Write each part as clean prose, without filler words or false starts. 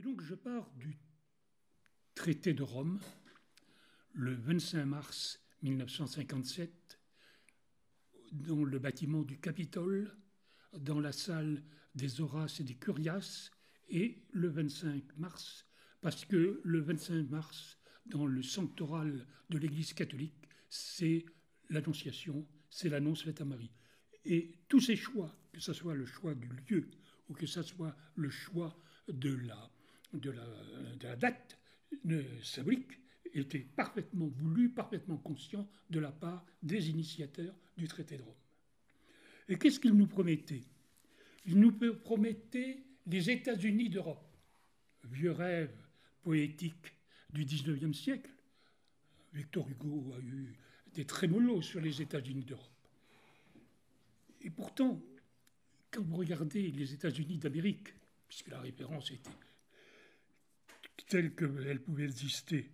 donc je pars du traité de Rome, le 25 mars 1957, dans le bâtiment du Capitole, dans la salle des Horaces et des Curias, et le 25 mars, parce que le 25 mars, dans le sanctoral de l'Église catholique, c'est l'Annonciation, c'est l'annonce faite à Marie. Et tous ces choix, que ce soit le choix du lieu ou que ce soit le choix de la date symbolique, étaient parfaitement voulus, parfaitement conscients de la part des initiateurs du traité de Rome. Et qu'est-ce qu'ils nous promettaient? Ils nous promettaient les États-Unis d'Europe. Vieux rêve poétique du XIXe siècle. Victor Hugo a eu des trémolos sur les États-Unis d'Europe. Et pourtant, quand vous regardez les États-Unis d'Amérique, puisque la référence était telle qu'elle pouvait exister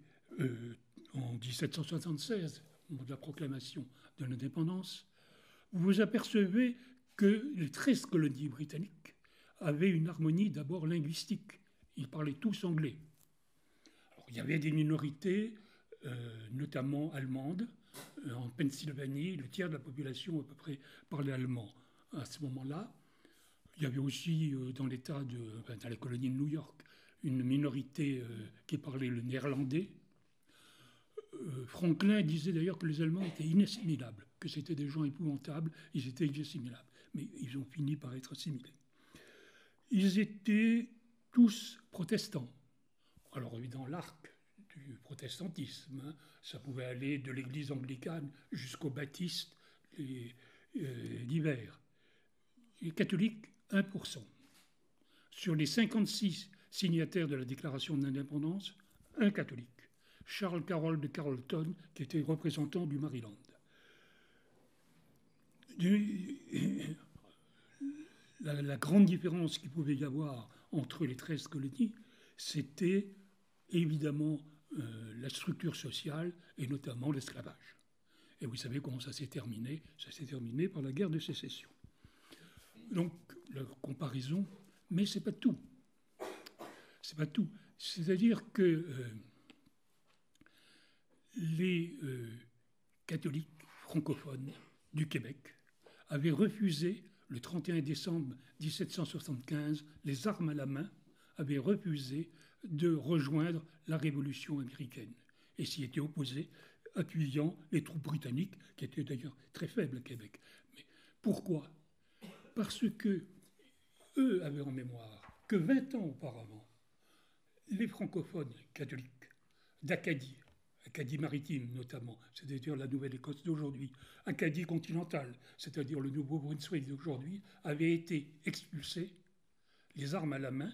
en 1776, au moment de la proclamation de l'indépendance, vous vous apercevez que les 13 colonies britanniques avaient une harmonie d'abord linguistique. Ils parlaient tous anglais. Alors, il y avait des minorités, notamment allemandes. En Pennsylvanie, le tiers de la population à peu près parlait allemand à ce moment-là. Il y avait aussi dans la colonie de New York, une minorité qui parlait le néerlandais. Franklin disait d'ailleurs que les Allemands étaient inassimilables, que c'était des gens épouvantables, ils étaient inassimilables. Mais ils ont fini par être assimilés. Ils étaient tous protestants. Alors évidemment, l'arc du protestantisme, hein, ça pouvait aller de l'église anglicane jusqu'aux baptistes divers. Les catholiques, 1%. Sur les 56 signataires de la déclaration d'indépendance, un catholique. Charles Carroll de Carrollton, qui était représentant du Maryland. La grande différence qu'il pouvait y avoir entre les 13 colonies, c'était évidemment la structure sociale et notamment l'esclavage. Et vous savez comment ça s'est terminé? Ça s'est terminé par la guerre de sécession. Donc, la comparaison, mais c'est pas tout. C'est pas tout. C'est-à-dire que les catholiques francophones du Québec avaient refusé, le 31 décembre 1775, les armes à la main, avaient refusé de rejoindre la Révolution américaine et s'y étaient opposés, appuyant les troupes britanniques, qui étaient d'ailleurs très faibles à Québec. Mais pourquoi? Parce que eux avaient en mémoire que 20 ans auparavant, les francophones catholiques d'Acadie, Acadie maritime notamment, c'est-à-dire la Nouvelle-Écosse d'aujourd'hui, Acadie continentale, c'est-à-dire le Nouveau-Brunswick d'aujourd'hui, avaient été expulsés, les armes à la main,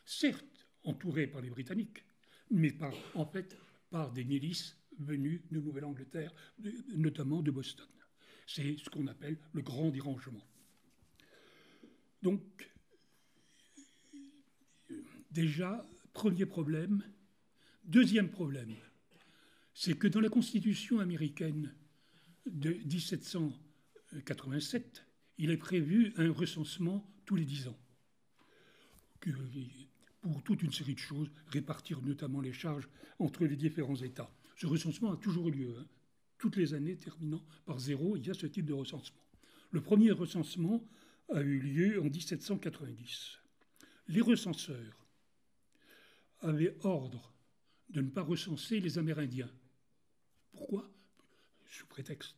certes entourés par les Britanniques, mais en fait par des milices venues de Nouvelle-Angleterre, notamment de Boston. C'est ce qu'on appelle le grand dérangement. Donc, déjà, premier problème. Deuxième problème, c'est que dans la Constitution américaine de 1787, il est prévu un recensement tous les 10 ans, pour toute une série de choses, répartir notamment les charges entre les différents États. Ce recensement a toujours eu lieu, hein. Toutes les années terminant par 0, il y a ce type de recensement. Le premier recensement a eu lieu en 1790. Les recenseurs avaient ordre de ne pas recenser les Amérindiens. Pourquoi? Sous prétexte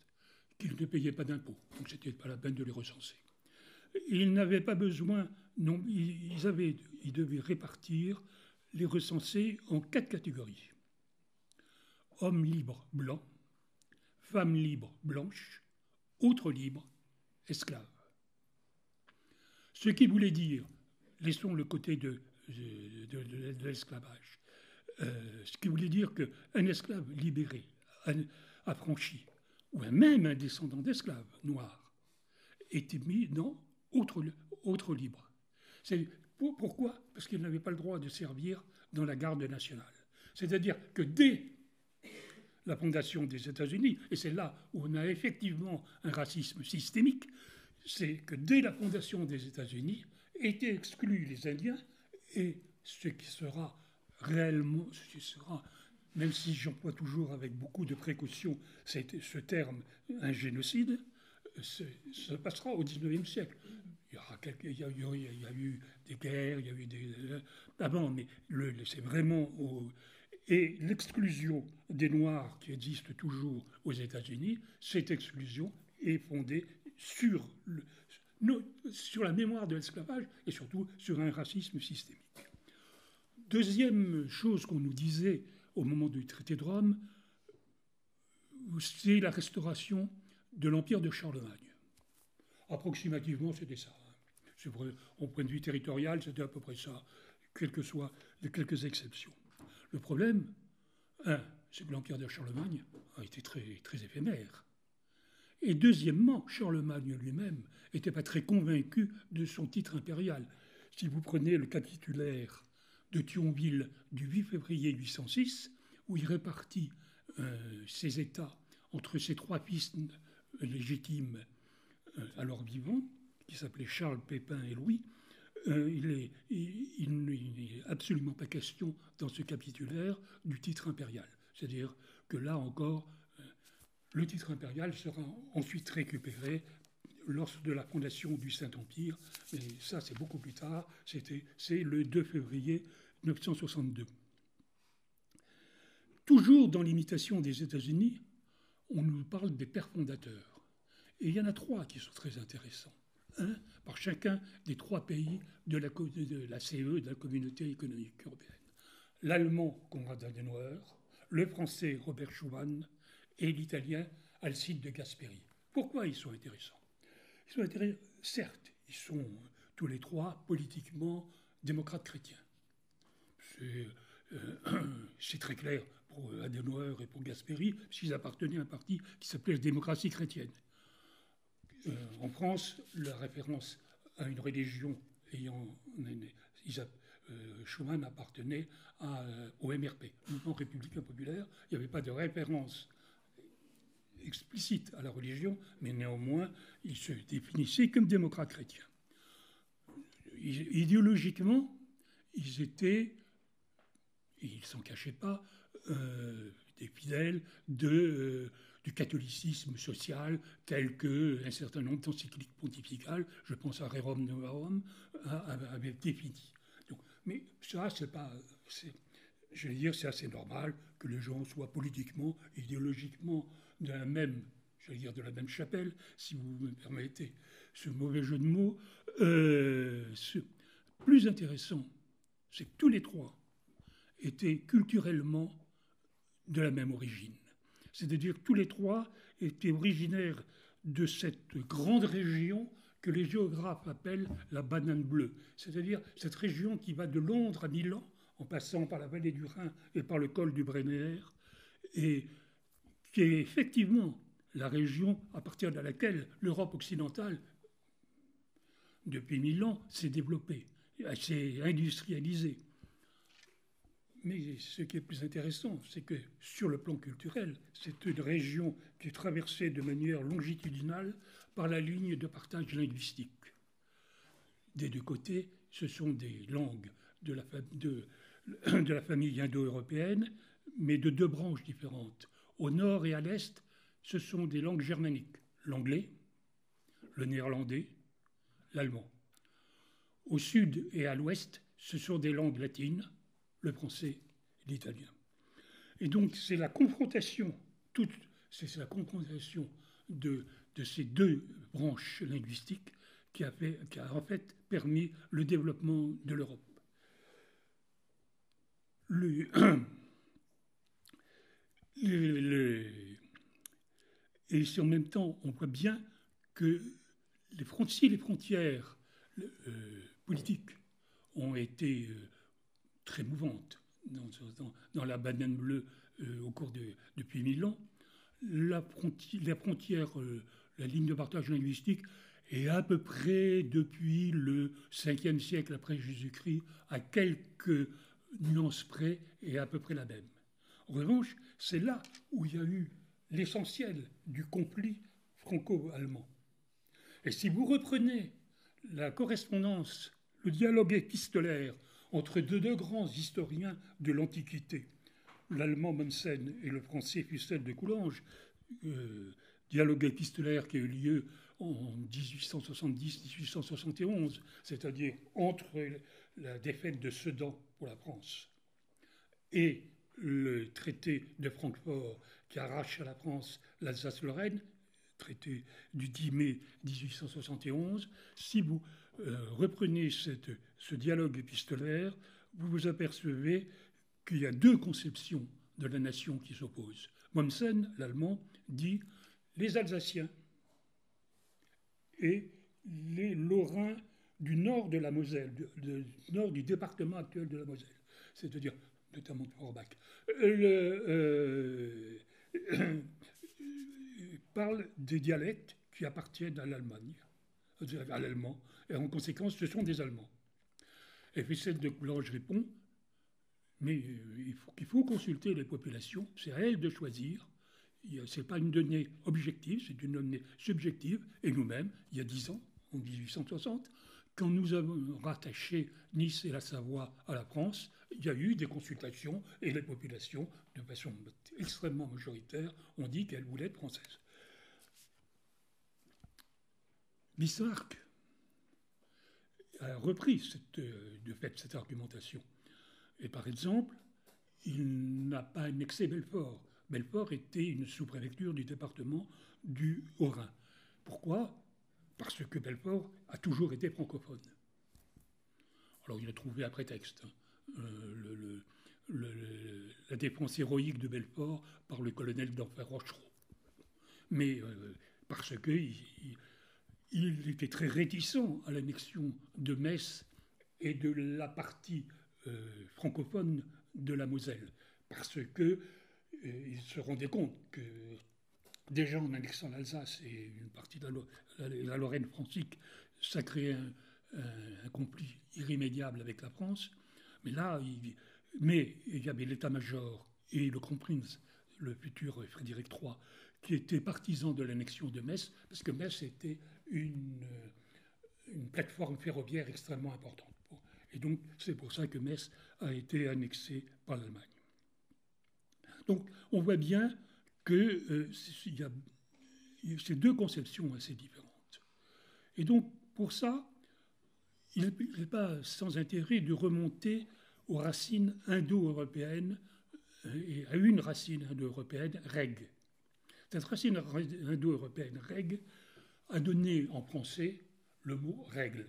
qu'ils ne payaient pas d'impôts, donc ce n'était pas la peine de les recenser. Ils n'avaient pas besoin, non, ils devaient répartir, les recenser en 4 catégories. Hommes libres blancs, femmes libres blanches, autres libres, esclaves. Ce qui voulait dire, laissons le côté de l'esclavage, ce qui voulait dire qu'un esclave libéré, affranchi, ou même un descendant d'esclaves noirs, était mis dans autre libre. Pourquoi? Parce qu'il n'avait pas le droit de servir dans la garde nationale. C'est-à-dire que dès la fondation des États-Unis, et c'est là où on a effectivement un racisme systémique, c'est que dès la fondation des États-Unis étaient exclus les Indiens et ce qui sera réellement, même si j'emploie toujours avec beaucoup de précaution ce terme, un génocide, ça passera au XIXe siècle. Il y a eu des guerres, il y a eu des... avant, mais c'est vraiment... Et l'exclusion des Noirs qui existe toujours aux États-Unis, cette exclusion est fondée sur la mémoire de l'esclavage et surtout sur un racisme systémique. Deuxième chose qu'on nous disait au moment du traité de Rome, c'est la restauration de l'empire de Charlemagne. Approximativement, c'était ça. C'est vrai, au point de vue territorial, c'était à peu près ça, quelles que soient les quelques exceptions. Le problème, c'est que l'empire de Charlemagne a été très, très éphémère. Et deuxièmement, Charlemagne lui-même n'était pas très convaincu de son titre impérial. Si vous prenez le capitulaire de Thionville du 8 février 806, où il répartit ses États entre ses trois fils légitimes alors vivants, qui s'appelaient Charles, Pépin et Louis, il n'est absolument pas question dans ce capitulaire du titre impérial. C'est-à-dire que là encore, le titre impérial sera ensuite récupéré lors de la fondation du Saint-Empire, et ça c'est beaucoup plus tard, c'est le 2 février 962. Toujours dans l'imitation des États-Unis, on nous parle des pères fondateurs. Et il y en a trois qui sont très intéressants. Un par chacun des trois pays de la CE, de la Communauté économique européenne. L'allemand Konrad Adenauer, le français Robert Schuman et l'italien Alcide de Gasperi. Pourquoi ils sont intéressants? Ils sont intéressants, certes, ils sont tous les trois politiquement démocrates chrétiens. C'est très clair pour Adenauer et pour Gasperi, puisqu'ils appartenaient à un parti qui s'appelait la démocratie chrétienne. En France, la référence à une religion Schuman appartenait au MRP, Mouvement républicain populaire. Il n'y avait pas de référence explicite à la religion, mais néanmoins, il se définissait comme démocrate chrétien. Idéologiquement, ils étaient, et ils ne s'en cachaient pas, des fidèles du catholicisme social tel qu'un certain nombre d'encycliques pontificales, je pense à Rerum Novarum, avaient défini. Donc, mais ça, je veux dire, c'est assez normal que les gens soient politiquement, idéologiquement de la même chapelle, si vous me permettez ce mauvais jeu de mots. Plus intéressant, c'est que tous les trois étaient culturellement de la même origine. C'est-à-dire que tous les trois étaient originaires de cette grande région que les géographes appellent la banane bleue. C'est-à-dire cette région qui va de Londres à Milan, en passant par la vallée du Rhin et par le col du Brenner, et qui est effectivement la région à partir de laquelle l'Europe occidentale, depuis 1000 ans, s'est développée, s'est industrialisée. Mais ce qui est plus intéressant, c'est que sur le plan culturel, c'est une région qui est traversée de manière longitudinale par la ligne de partage linguistique. Des deux côtés, ce sont des langues de la famille indo-européenne, mais de deux branches différentes. Au nord et à l'est, ce sont des langues germaniques, l'anglais, le néerlandais, l'allemand. Au sud et à l'ouest, ce sont des langues latines, le français et l'italien. Et donc, c'est la confrontation, de ces deux branches linguistiques qui a en fait permis le développement de l'Europe. Et en même temps, on voit bien que si les frontières politiques ont été très mouvantes dans la banane bleue depuis 1000 ans, la frontière, la ligne de partage linguistique est à peu près depuis le 5e siècle après Jésus-Christ, à quelques nuances près, et à peu près la même. En revanche, c'est là où il y a eu l'essentiel du conflit franco-allemand. Et si vous reprenez la correspondance, le dialogue épistolaire entre deux grands historiens de l'Antiquité, l'allemand Mommsen et le français Fustel de Coulanges, dialogue épistolaire qui a eu lieu en 1870-1871, c'est-à-dire entre la défaite de Sedan pour la France et le traité de Francfort qui arrache à la France l'Alsace-Lorraine, traité du 10 mai 1871. Si vous reprenez ce dialogue épistolaire, vous vous apercevez qu'il y a deux conceptions de la nation qui s'opposent. Mommsen, l'allemand, dit les Alsaciens et les Lorrains du nord de la Moselle, du nord du département actuel de la Moselle, c'est-à-dire notamment de Forbach, parle des dialectes qui appartiennent à l'Allemagne, à l'allemand, et en conséquence, ce sont des Allemands. Et Fustel de Coulanges répond, mais il faut consulter les populations, c'est à elles de choisir. Ce n'est pas une donnée objective, c'est une donnée subjective. Et nous-mêmes, il y a 10 ans, en 1860, quand nous avons rattaché Nice et la Savoie à la France, il y a eu des consultations et les populations, de façon extrêmement majoritaire, ont dit qu'elles voulaient être françaises. Bismarck a repris de fait cette argumentation. Et par exemple, il n'a pas annexé Belfort. Belfort était une sous-préfecture du département du Haut-Rhin. Pourquoi ? Parce que Belfort a toujours été francophone. Alors il a trouvé un prétexte. La défense héroïque de Belfort par le colonel d'Enfer Rochereau. Mais parce qu'il était très réticent à l'annexion de Metz et de la partie francophone de la Moselle. Parce qu'il se rendait compte que déjà en annexant l'Alsace et une partie de la Lorraine francique, ça créait un conflit irrémédiable avec la France. Mais là, il y avait l'état-major et le Kronprinz, le futur Frédéric III, qui étaient partisans de l'annexion de Metz, parce que Metz était une plateforme ferroviaire extrêmement importante. Et donc, c'est pour ça que Metz a été annexé par l'Allemagne. Donc, on voit bien qu'il y a ces deux conceptions assez différentes. Et donc, pour ça, il n'est pas sans intérêt de remonter aux racines indo-européennes et à une racine indo-européenne, reg. Cette racine indo-européenne, reg, a donné en français le mot règle.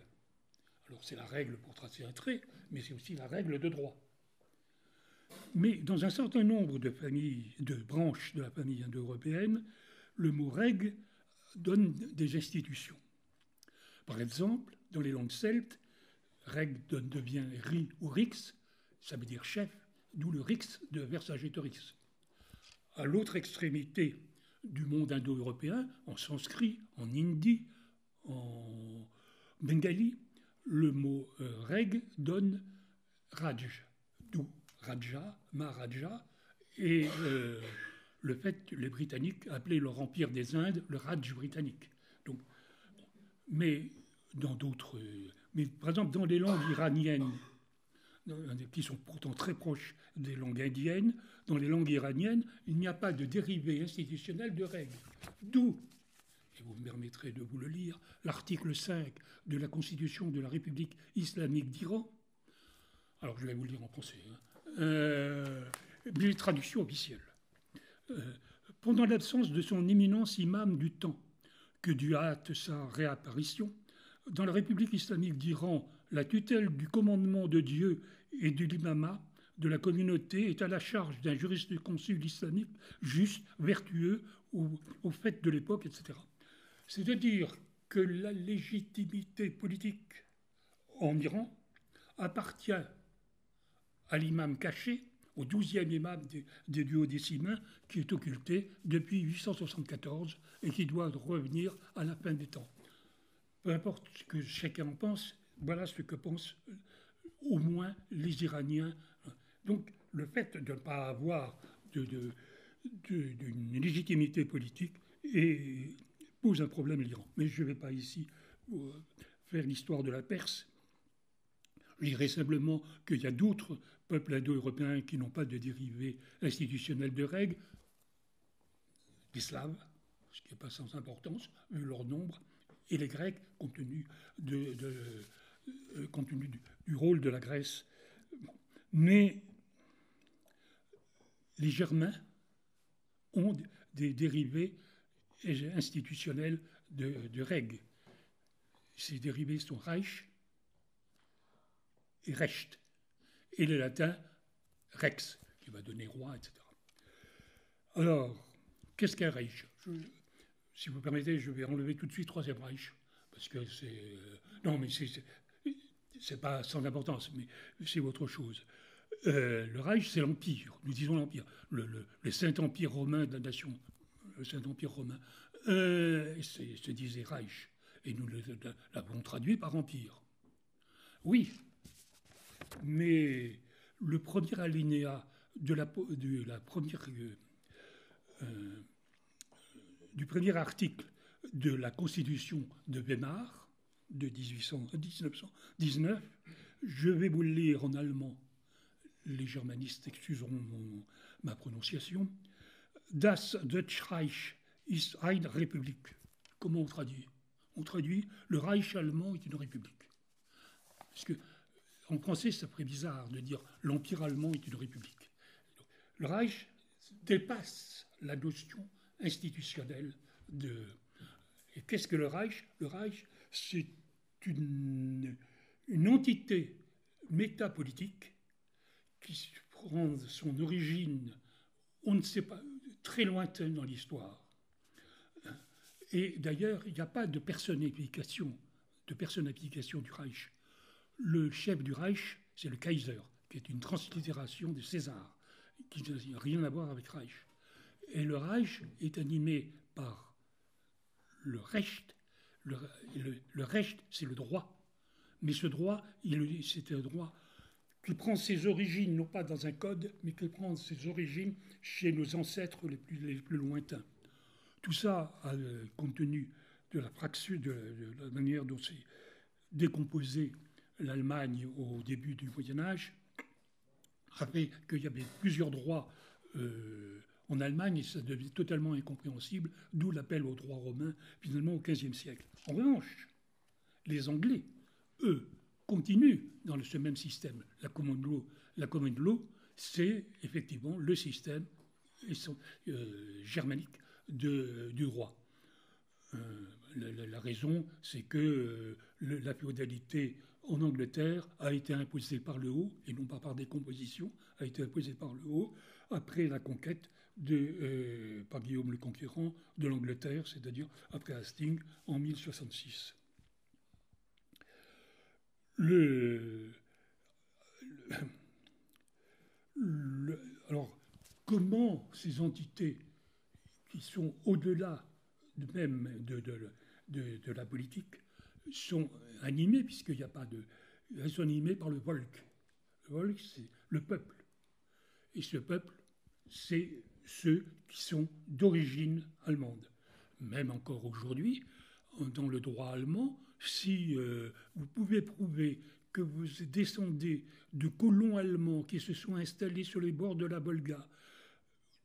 Alors, c'est la règle pour tracer un trait, mais c'est aussi la règle de droit. Mais dans un certain nombre de branches de la famille indo-européenne, le mot règle donne des institutions. Par exemple, dans les langues celtes, règle devient ri ou rix, ça veut dire chef, d'où le rix de Vercingétorix. À l'autre extrémité du monde indo-européen, en sanskrit, en hindi, en bengali, le mot reg donne raj, d'où Raja, Maharaja, et le fait que les Britanniques appelaient leur empire des Indes le Raj britannique. Donc, mais par exemple, dans les langues iraniennes, qui sont pourtant très proches des langues indiennes, dans les langues iraniennes, il n'y a pas de dérivé institutionnel de règle. D'où, et vous me permettrez de vous le lire, l'article 5 de la Constitution de la République islamique d'Iran. Alors, je vais vous le lire en français. Les traductions officielles. Pendant l'absence de son éminence imam du temps, que Dieu hâte sa réapparition, dans la République islamique d'Iran, la tutelle du commandement de Dieu et de l'imama de la communauté est à la charge d'un jurisconsulte islamique juste, vertueux, au fait de l'époque, etc. C'est-à-dire que la légitimité politique en Iran appartient à l'imam caché, au 12e imam des duodécimains, qui est occulté depuis 874 et qui doit revenir à la fin des temps. Peu importe ce que chacun en pense, voilà ce que pensent au moins les Iraniens. Donc le fait de ne pas avoir d'une légitimité politique pose un problème à l'Iran. Mais je ne vais pas ici faire l'histoire de la Perse. Je dirais simplement qu'il y a d'autres peuples indo-européens qui n'ont pas de dérivés institutionnels de règles, les Slaves, ce qui n'est pas sans importance, vu leur nombre, et les Grecs, compte tenu du rôle de la Grèce. Mais les Germains ont des dérivés institutionnels de règles. Ces dérivés sont Reich et Recht, et le latin Rex, qui va donner roi, etc. Alors, qu'est-ce qu'un Reich? Si vous permettez, je vais enlever tout de suite Troisième Reich, parce que c'est... non, mais c'est pas sans importance, mais c'est autre chose. Le Reich, c'est l'Empire, nous disons l'Empire, le Saint-Empire romain de la nation, le Saint-Empire romain, se disait Reich, et nous l'avons traduit par Empire. Oui, mais le premier alinéa du premier article de la Constitution de Weimar de 1919, je vais vous le lire en allemand. Les germanistes excuseront ma prononciation. Das Deutsche Reich ist eine Republik. Comment on traduit? On traduit le Reich allemand est une république. Parce que en français, ça ferait bizarre de dire l'Empire allemand est une république. Le Reich dépasse la notion institutionnelle de... Et qu'est-ce que le Reich? Le Reich, c'est une entité métapolitique qui prend son origine, on ne sait pas, très lointaine dans l'histoire. Et d'ailleurs, il n'y a pas de personnification du Reich. Le chef du Reich, c'est le Kaiser, qui est une translittération de César, qui n'a rien à voir avec Reich. Et le Reich est animé par le Recht. Le Recht, c'est le droit. Mais ce droit, c'est un droit qui prend ses origines, non pas dans un code, mais qui prend ses origines chez nos ancêtres les plus lointains. Tout ça, compte tenu de la manière dont s'est décomposée l'Allemagne au début du Moyen-Âge, a fait qu'il y avait plusieurs droits en Allemagne et ça devient totalement incompréhensible, d'où l'appel au droit romain, finalement, au XVe siècle. En revanche, les Anglais, eux, continuent dans ce même système. La common law, c'est effectivement le système germanique du droit. La raison, c'est que la féodalité en Angleterre a été imposée par le haut, et non pas par décomposition, a été imposée par le haut après la conquête par Guillaume le Conquérant de l'Angleterre, c'est-à-dire après Hastings en 1066. Alors, comment ces entités qui sont au-delà même de la politique sont animées, puisqu'il n'y a pas de... Elles sont animées par le Volk. Le Volk, c'est le peuple. Et ce peuple, c'est ceux qui sont d'origine allemande. Même encore aujourd'hui, dans le droit allemand, si vous pouvez prouver que vous descendez de colons allemands qui se sont installés sur les bords de la Volga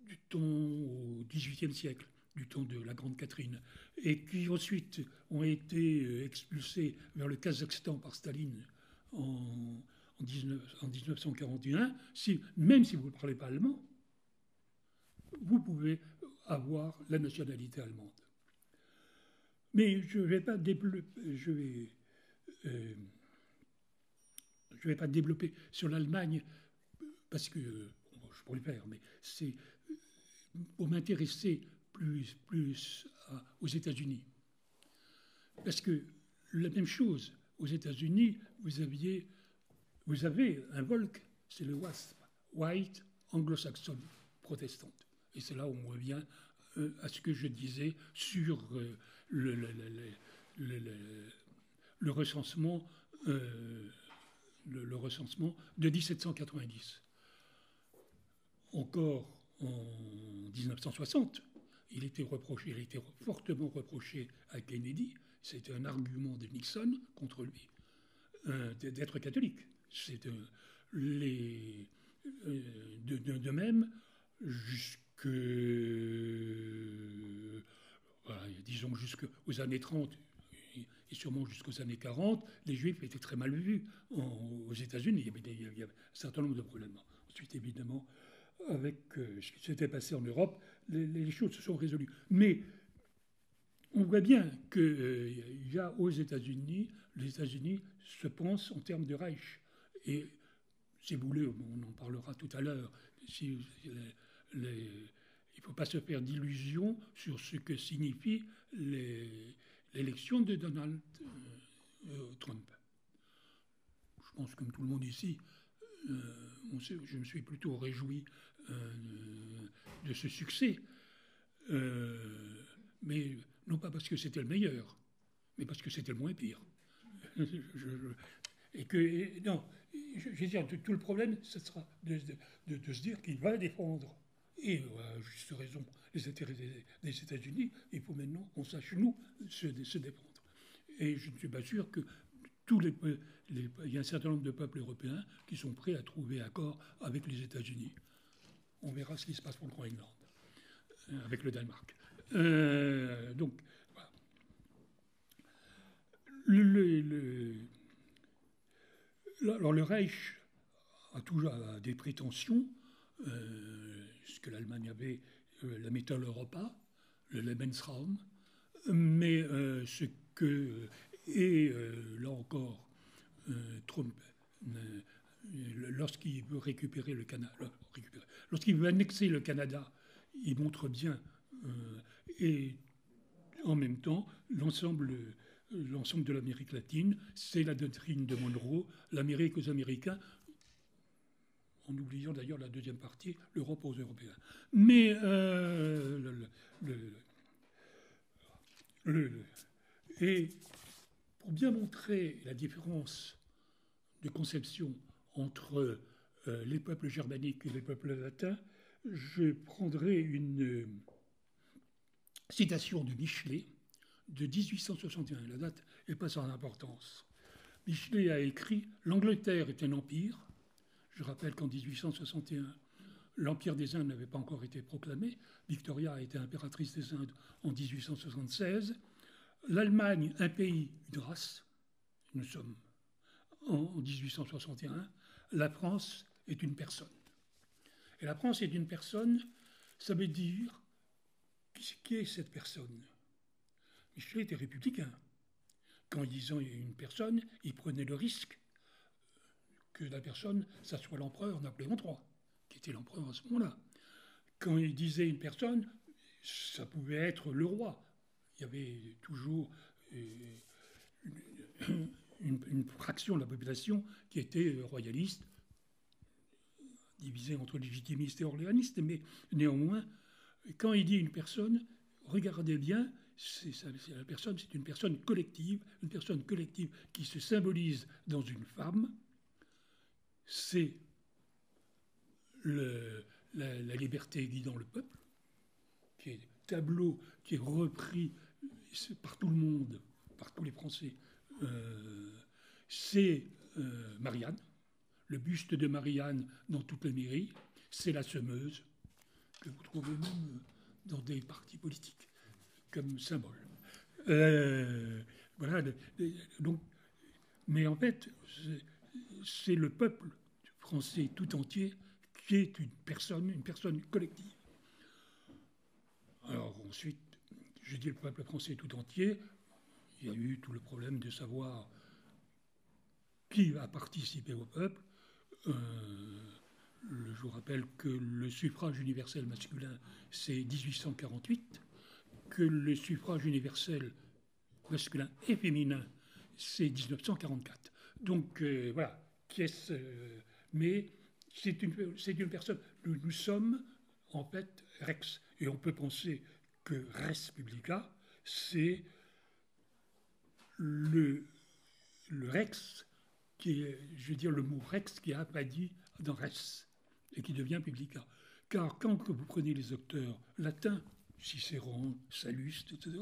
du temps au XVIIIe siècle, du temps de la Grande Catherine, et qui ensuite ont été expulsés vers le Kazakhstan par Staline en 1941, même si vous ne parlez pas allemand, vous pouvez avoir la nationalité allemande. Mais je ne vais pas développer sur l'Allemagne, parce que je pourrais le faire, mais c'est pour m'intéresser plus aux États-Unis. Parce que la même chose, aux États-Unis, vous avez un Volk, c'est le WASP, White Anglo-Saxon protestante. Et c'est là où on revient à ce que je disais sur le recensement de 1790. Encore en 1960, il était fortement reproché à Kennedy, c'était un argument de Nixon contre lui, d'être catholique. C'est de même, jusque, voilà, disons jusqu'aux années 30 et sûrement jusqu'aux années 40, les Juifs étaient très mal vus aux États-Unis. Il y avait un certain nombre de problèmes. Ensuite, évidemment, avec ce qui s'était passé en Europe, les choses se sont résolues. Mais on voit bien qu'il y a aux États-Unis, les États-Unis se pensent en termes de Reich. Et si vous voulez, on en parlera tout à l'heure, il ne faut pas se faire d'illusions sur ce que signifie l'élection de Donald Trump. Je pense, comme tout le monde ici, je me suis plutôt réjoui de ce succès. Mais non pas parce que c'était le meilleur, mais parce que c'était le moins pire. Non, je veux dire, tout le problème, ce sera de se dire qu'il va défendre, et à juste raison, les intérêts des États-Unis. Il faut maintenant qu'on sache, nous, se défendre. Et je ne suis pas sûr que il y a un certain nombre de peuples européens qui sont prêts à trouver accord avec les États-Unis. On verra ce qui se passe pour le Groenland, avec le Danemark. Donc, voilà. Alors, le Reich a toujours des prétentions, ce que l'Allemagne avait, la Mitteleuropa, le Lebensraum, mais ce que, et là encore, Trump, lorsqu'il veut récupérer le Canada, lorsqu'il veut annexer le Canada, il montre bien, et en même temps, l'ensemble de l'Amérique latine, c'est la doctrine de Monroe, l'Amérique aux Américains, en oubliant d'ailleurs la deuxième partie, l'Europe aux Européens. Mais et pour bien montrer la différence de conception entre les peuples germaniques et les peuples latins, je prendrai une citation de Michelet de 1861. La date n'est pas sans importance. Michelet a écrit « L'Angleterre est un empire ». Je rappelle qu'en 1861, l'Empire des Indes n'avait pas encore été proclamé. Victoria a été impératrice des Indes en 1876. L'Allemagne, un pays, une race. Nous sommes en 1861. La France est une personne. Et la France est une personne, ça veut dire qui est cette personne. Michelet était républicain. Quand il disait une personne, il prenait le risque que la personne, ça soit l'empereur Napoléon III, qui était l'empereur à ce moment-là. Quand il disait une personne, ça pouvait être le roi. Il y avait toujours une fraction de la population qui était royaliste, divisée entre légitimistes et orléanistes, mais néanmoins, quand il dit une personne, regardez bien, la personne, c'est une personne collective qui se symbolise dans une femme. C'est la liberté guidant le peuple, qui est tableau qui est repris par tout le monde, par tous les Français. C'est Marianne, le buste de Marianne dans toutes les mairies. C'est la semeuse, que vous trouvez même dans des partis politiques, comme symbole. Voilà. Donc, mais en fait, c'est le peuple français tout entier qui est une personne collective. Alors ensuite, je dis le peuple français tout entier, il y a eu tout le problème de savoir qui a participé au peuple. Je vous rappelle que le suffrage universel masculin, c'est 1848, que le suffrage universel masculin et féminin, c'est 1944. Donc voilà, mais c'est une personne. Nous sommes en fait Rex, et on peut penser que Res Publica, c'est le Rex, qui est, je veux dire, le mot Rex qui a apparu dans Res et qui devient Publica. Car quand vous prenez les auteurs latins, Cicéron, Sallust, etc.,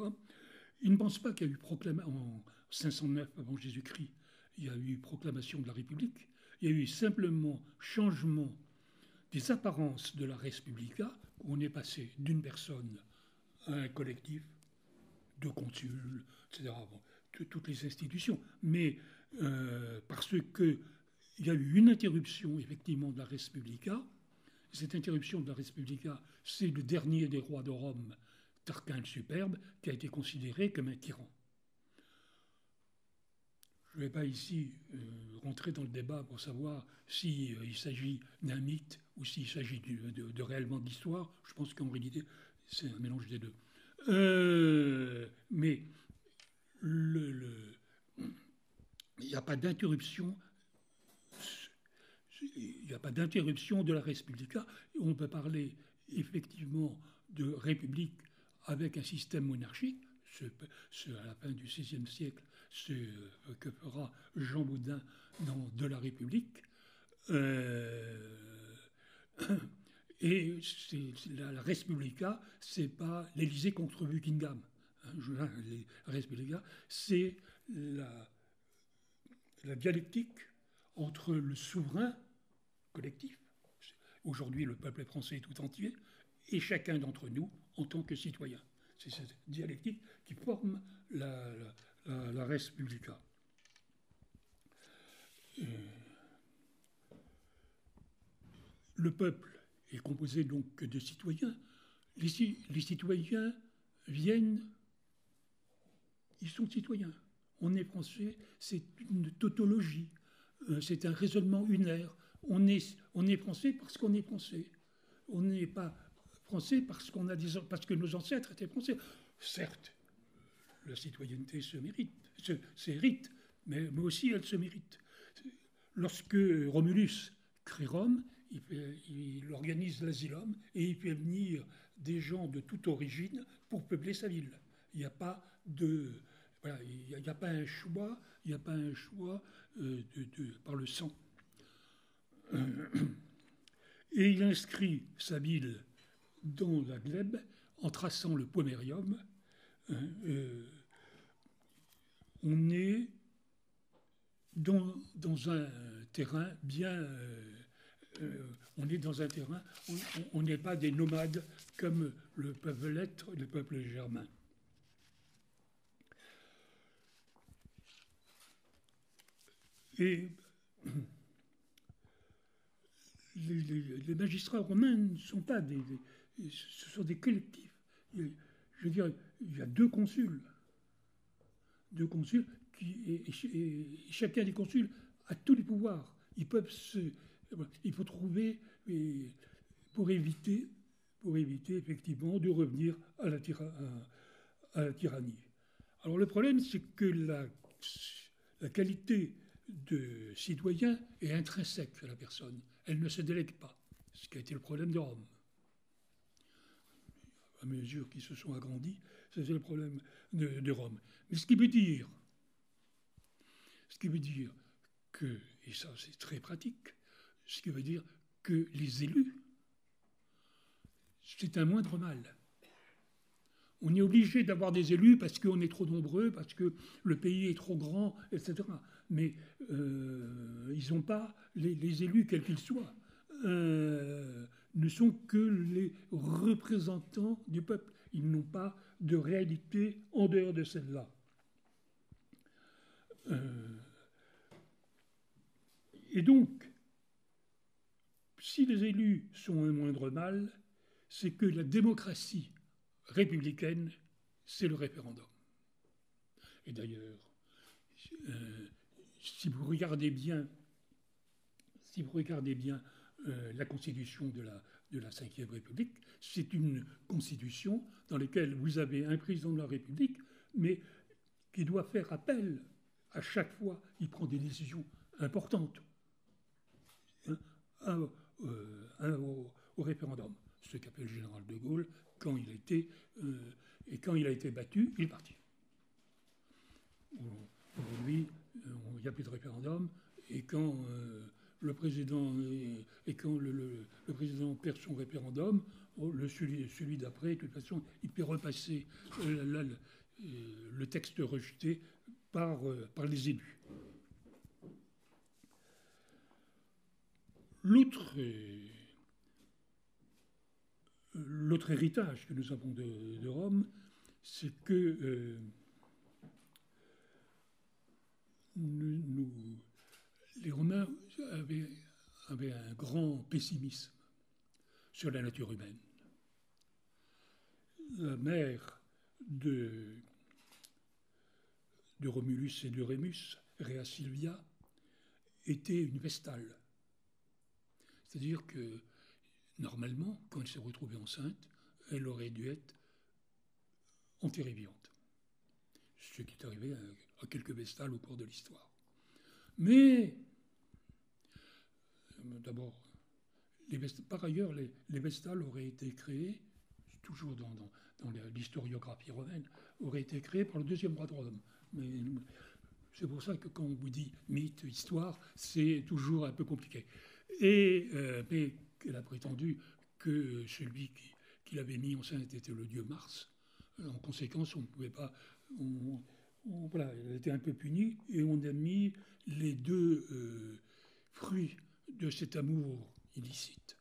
ils ne pensent pas qu'il y a eu proclamation en 509 avant Jésus-Christ. Il y a eu proclamation de la République. Il y a eu simplement changement des apparences de la Res Publica, où on est passé d'une personne à un collectif, de consuls, etc. Bon, toutes les institutions. Mais parce qu'il y a eu une interruption, effectivement, de la Res Publica. Cette interruption de la Res Publica, c'est le dernier des rois de Rome, Tarquin le Superbe, qui a été considéré comme un tyran. Je ne vais pas ici rentrer dans le débat pour savoir s'il s'agit d'un mythe ou s'il s'agit de réellement d'histoire. Je pense qu'en réalité, c'est un mélange des deux. Mais il n'y a pas d'interruption. Il n'y a pas d'interruption de la Res Publica. On peut parler effectivement de république avec un système monarchique. À la fin du XVIe siècle, ce que fera Jean Bodin dans De la République. Et la Res Publica, ce n'est pas l'Élysée contre Buckingham. La Res Publica, c'est la dialectique entre le souverain collectif, aujourd'hui le peuple français tout entier, et chacun d'entre nous en tant que citoyen. C'est cette dialectique qui forme la Res Publica. Le peuple est composé donc de citoyens. Les citoyens viennent, ils sont citoyens. On est français, c'est une tautologie, c'est un raisonnement unaire. On est français parce qu'on est français. On n'est pas français parce que nos ancêtres étaient français. Certes, la citoyenneté s'hérite, mais aussi elle se mérite. Lorsque Romulus crée Rome, il organise l'asylum et il fait venir des gens de toute origine pour peupler sa ville. Il n'y a pas un choix, par le sang. Et il inscrit sa ville dans la glèbe en traçant le pomerium. On est dans un terrain bien... on est dans un terrain où on n'est pas des nomades comme le peuvent l'être les peuples germains. Et les magistrats romains ne sont pas ce sont des collectifs. Je veux dire, il y a deux consuls et chacun des consuls a tous les pouvoirs. Il faut trouver pour éviter effectivement de revenir à la tyrannie. Alors le problème, c'est que la qualité de citoyen est intrinsèque à la personne. Elle ne se délègue pas, ce qui a été le problème de Rome. À mesure qu'ils se sont agrandis, c'est le problème de Rome. Mais ce qui veut dire que, et ça c'est très pratique, ce qui veut dire que les élus, c'est un moindre mal. On est obligé d'avoir des élus parce qu'on est trop nombreux, parce que le pays est trop grand, etc. Mais ils n'ont pas, les élus, quels qu'ils soient, ne sont que les représentants du peuple. Ils n'ont pas de réalité en dehors de celle-là. Et donc, si les élus sont un moindre mal, c'est que la démocratie républicaine, c'est le référendum. Et d'ailleurs, si vous regardez bien la constitution de la Ve République, c'est une constitution dans laquelle vous avez un président de la République, mais qui doit faire appel à chaque fois qu'il prend des décisions importantes au référendum. Ce qu'appelle le général de Gaulle, quand il a été battu, il est parti. Aujourd'hui, il n'y a plus de référendum, et quand le président perd son référendum, celui d'après, de toute façon, il peut repasser le texte rejeté par les élus. L'autre héritage que nous avons de Rome, c'est que les Romains avaient un grand pessimisme sur la nature humaine. La mère de Romulus et de Rémus, Rhea Silvia, était une vestale. C'est-à-dire que, normalement, quand elle s'est retrouvée enceinte, elle aurait dû être enterrée vivante. Ce qui est arrivé à quelques vestales au cours de l'histoire. Mais, d'abord, par ailleurs, les vestales auraient été créées, toujours dans l'historiographie romaine, auraient été créées par le deuxième roi de Rome. Mais c'est pour ça que quand on vous dit mythe, histoire, c'est toujours un peu compliqué. Mais elle a prétendu que celui qui l'avait mis enceinte était le dieu Mars. En conséquence, on ne pouvait pas... voilà, elle était un peu punie et on a mis les deux fruits de cet amour illicite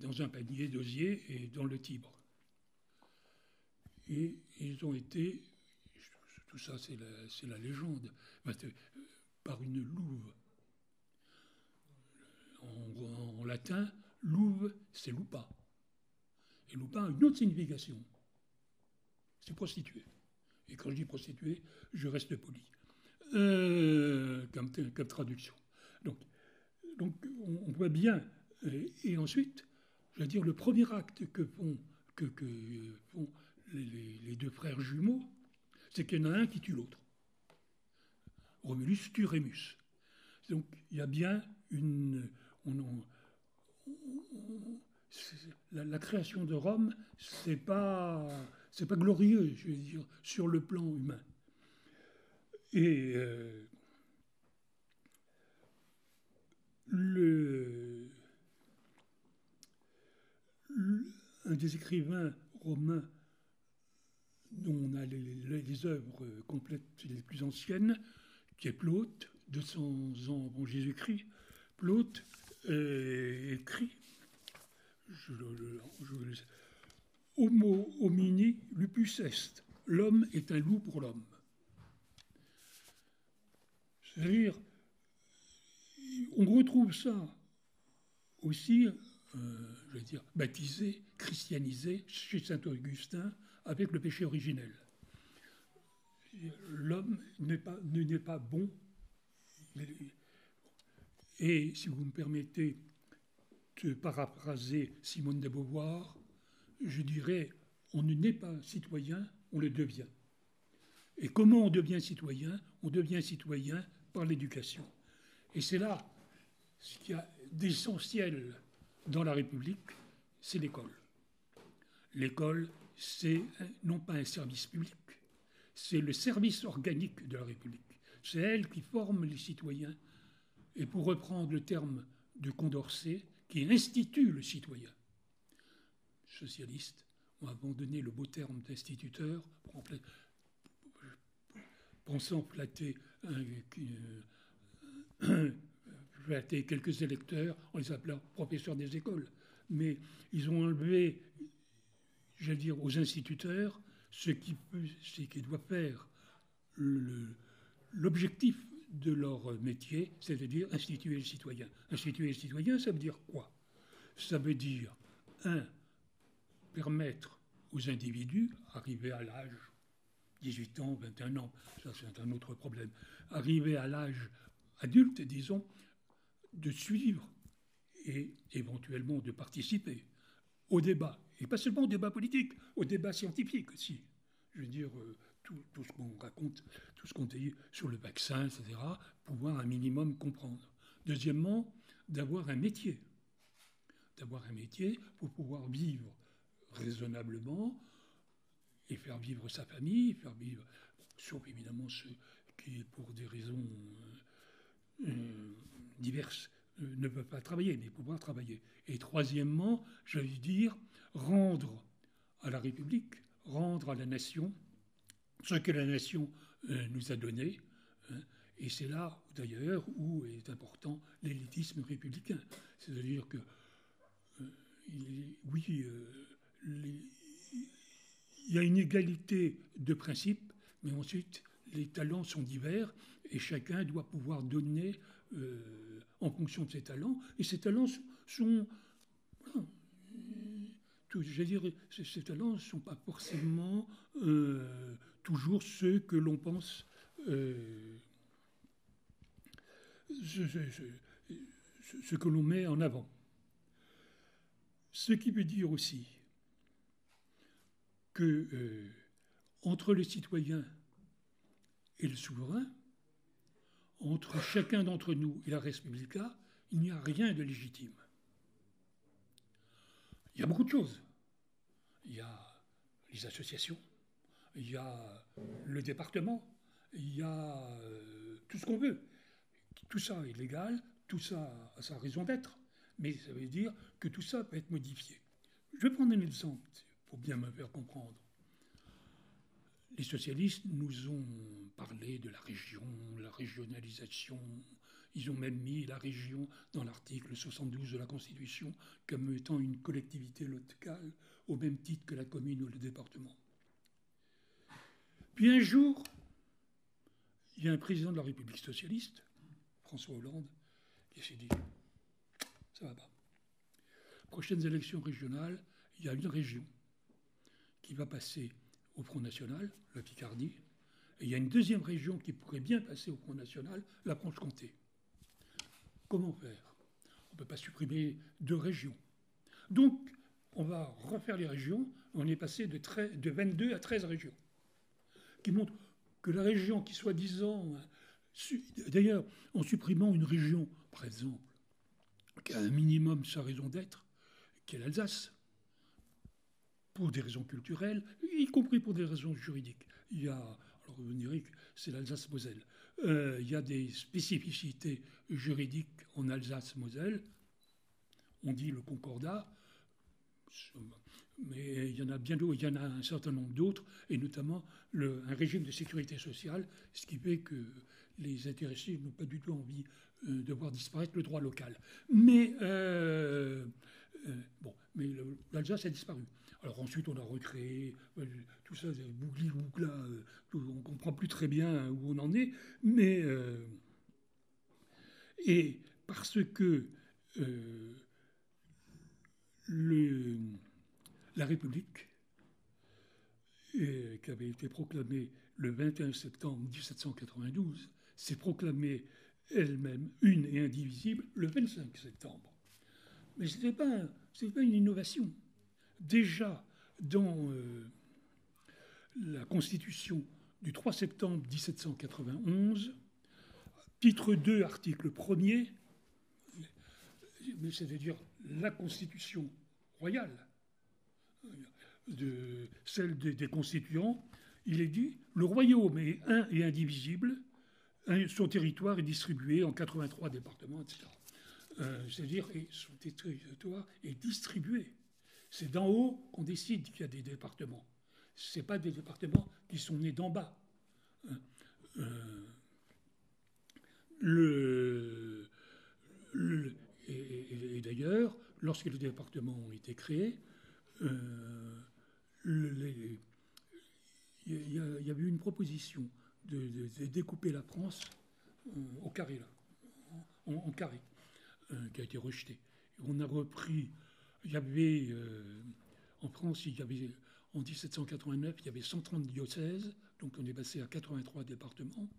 dans un panier d'osier et dans le Tibre. Et ils ont été, tout ça c'est la légende, par une louve. En latin, louve, c'est lupa. Et lupa a une autre signification. C'est prostituée. Et quand je dis prostituée, je reste poli. Comme traduction. Donc on voit bien. Et ensuite, je veux dire, le premier acte que font les deux frères jumeaux, c'est qu'il y en a un qui tue l'autre. Romulus tue Rémus. Donc il y a bien la création de Rome, c'est pas glorieux, je veux dire, sur le plan humain. Et un des écrivains romains dont on a les œuvres complètes les plus anciennes, qui est Plaute, 200 ans avant Jésus-Christ. Plaute écrit Homo homini lupus est. L'homme est un loup pour l'homme. C'est-à-dire, on retrouve ça aussi, je vais dire, baptisé, christianisé chez saint Augustin avec le péché originel. L'homme n'est pas bon. Et si vous me permettez de paraphraser Simone de Beauvoir, je dirais, on ne naît pas citoyen, on le devient. Et comment on devient citoyen? On devient citoyen par l'éducation. Et c'est là ce qu'il y a d'essentiel dans la République, c'est l'école. L'école, c'est non pas un service public, c'est le service organique de la République. C'est elle qui forme les citoyens. Et pour reprendre le terme de Condorcet, qui institue le citoyen. Socialistes ont abandonné le beau terme d'instituteur, pensant flatter quelques électeurs en les appelant professeurs des écoles. Mais ils ont enlevé, j'allais dire, aux instituteurs ce qui doit faire l'objectif de leur métier, c'est-à-dire instituer le citoyen. Instituer le citoyen, ça veut dire quoi? Ça veut dire, permettre aux individus, arrivés à l'âge 18 ans, 21 ans, ça c'est un autre problème, arrivés à l'âge adulte, disons, de suivre et éventuellement de participer au débat, et pas seulement au débat politique, au débat scientifique aussi. Je veux dire, tout ce qu'on raconte, tout ce qu'on dit sur le vaccin, etc., pouvoir un minimum comprendre. Deuxièmement, d'avoir un métier. D'avoir un métier pour pouvoir vivre raisonnablement et faire vivre sa famille, faire vivre, sauf évidemment ceux qui, pour des raisons diverses, ne peuvent pas travailler, mais pouvoir travailler. Et troisièmement, j'allais dire, rendre à la République, rendre à la nation ce que la nation nous a donné, Et c'est là, d'ailleurs, où est important l'élitisme républicain. C'est-à-dire que, oui, il y a une égalité de principe, mais ensuite, les talents sont divers et chacun doit pouvoir donner en fonction de ses talents. Et ces talents sont voilà, je veux dire, ces talents ne sont pas forcément toujours ceux que l'on pense, ce que l'on met en avant. Ce qui veut dire aussi que entre le citoyen et le souverain, entre chacun d'entre nous et la res publica, il n'y a rien de légitime. Il y a beaucoup de choses. Il y a les associations, il y a le département, il y a tout ce qu'on veut. Tout ça est légal, tout ça a sa raison d'être, mais ça veut dire que tout ça peut être modifié. Je vais prendre un exemple pour bien me faire comprendre. Les socialistes nous ont parlé de la région, la régionalisation. Ils ont même mis la région dans l'article 72 de la Constitution comme étant une collectivité locale au même titre que la commune ou le département. Puis un jour, il y a un président de la République socialiste, François Hollande, qui s'est dit « ça va pas. Prochaines élections régionales, il y a une région qui va passer au Front National, la Picardie, et il y a une deuxième région qui pourrait bien passer au Front National, la Franche-Comté. Comment faire? On ne peut pas supprimer 2 régions. Donc, on va refaire les régions. On est passé de 22 à 13 régions, qui montrent que la région qui, soi-disant... D'ailleurs, en supprimant une région, par exemple, qui a un minimum sa raison d'être, qui est l'Alsace, pour des raisons culturelles, y compris pour des raisons juridiques. Il y a, alors vous me direz que c'est l'Alsace-Moselle, il y a des spécificités juridiques en Alsace-Moselle, on dit le concordat, mais il y en a bien d'autres, il y en a un certain nombre d'autres, et notamment un régime de sécurité sociale, ce qui fait que les intéressés n'ont pas du tout envie de voir disparaître le droit local. Mais, mais l'Alsace a disparu. Alors ensuite, on a recréé tout ça, bougli-bougla, on ne comprend plus très bien où on en est, mais... et parce que la République, qui avait été proclamée le 21 septembre 1792, s'est proclamée elle-même une et indivisible le 25 septembre. Mais ce n'était pas une innovation. Déjà, dans la Constitution du 3 septembre 1791, titre 2, article 1er, c'est-à-dire la Constitution royale, celle des constituants, il est dit « Le royaume est un et indivisible, son territoire est distribué en 83 départements, etc. » C'est-à-dire que son territoire est distribué. C'est d'en haut qu'on décide qu'il y a des départements. Ce n'est pas des départements qui sont nés d'en bas. Et d'ailleurs, lorsque les départements ont été créés, il y avait une proposition de découper la France au carré, là, en carré, qui a été rejetée. On a repris. Il y avait en France, en 1789, il y avait 130 diocèses, donc on est passé à 83 départements.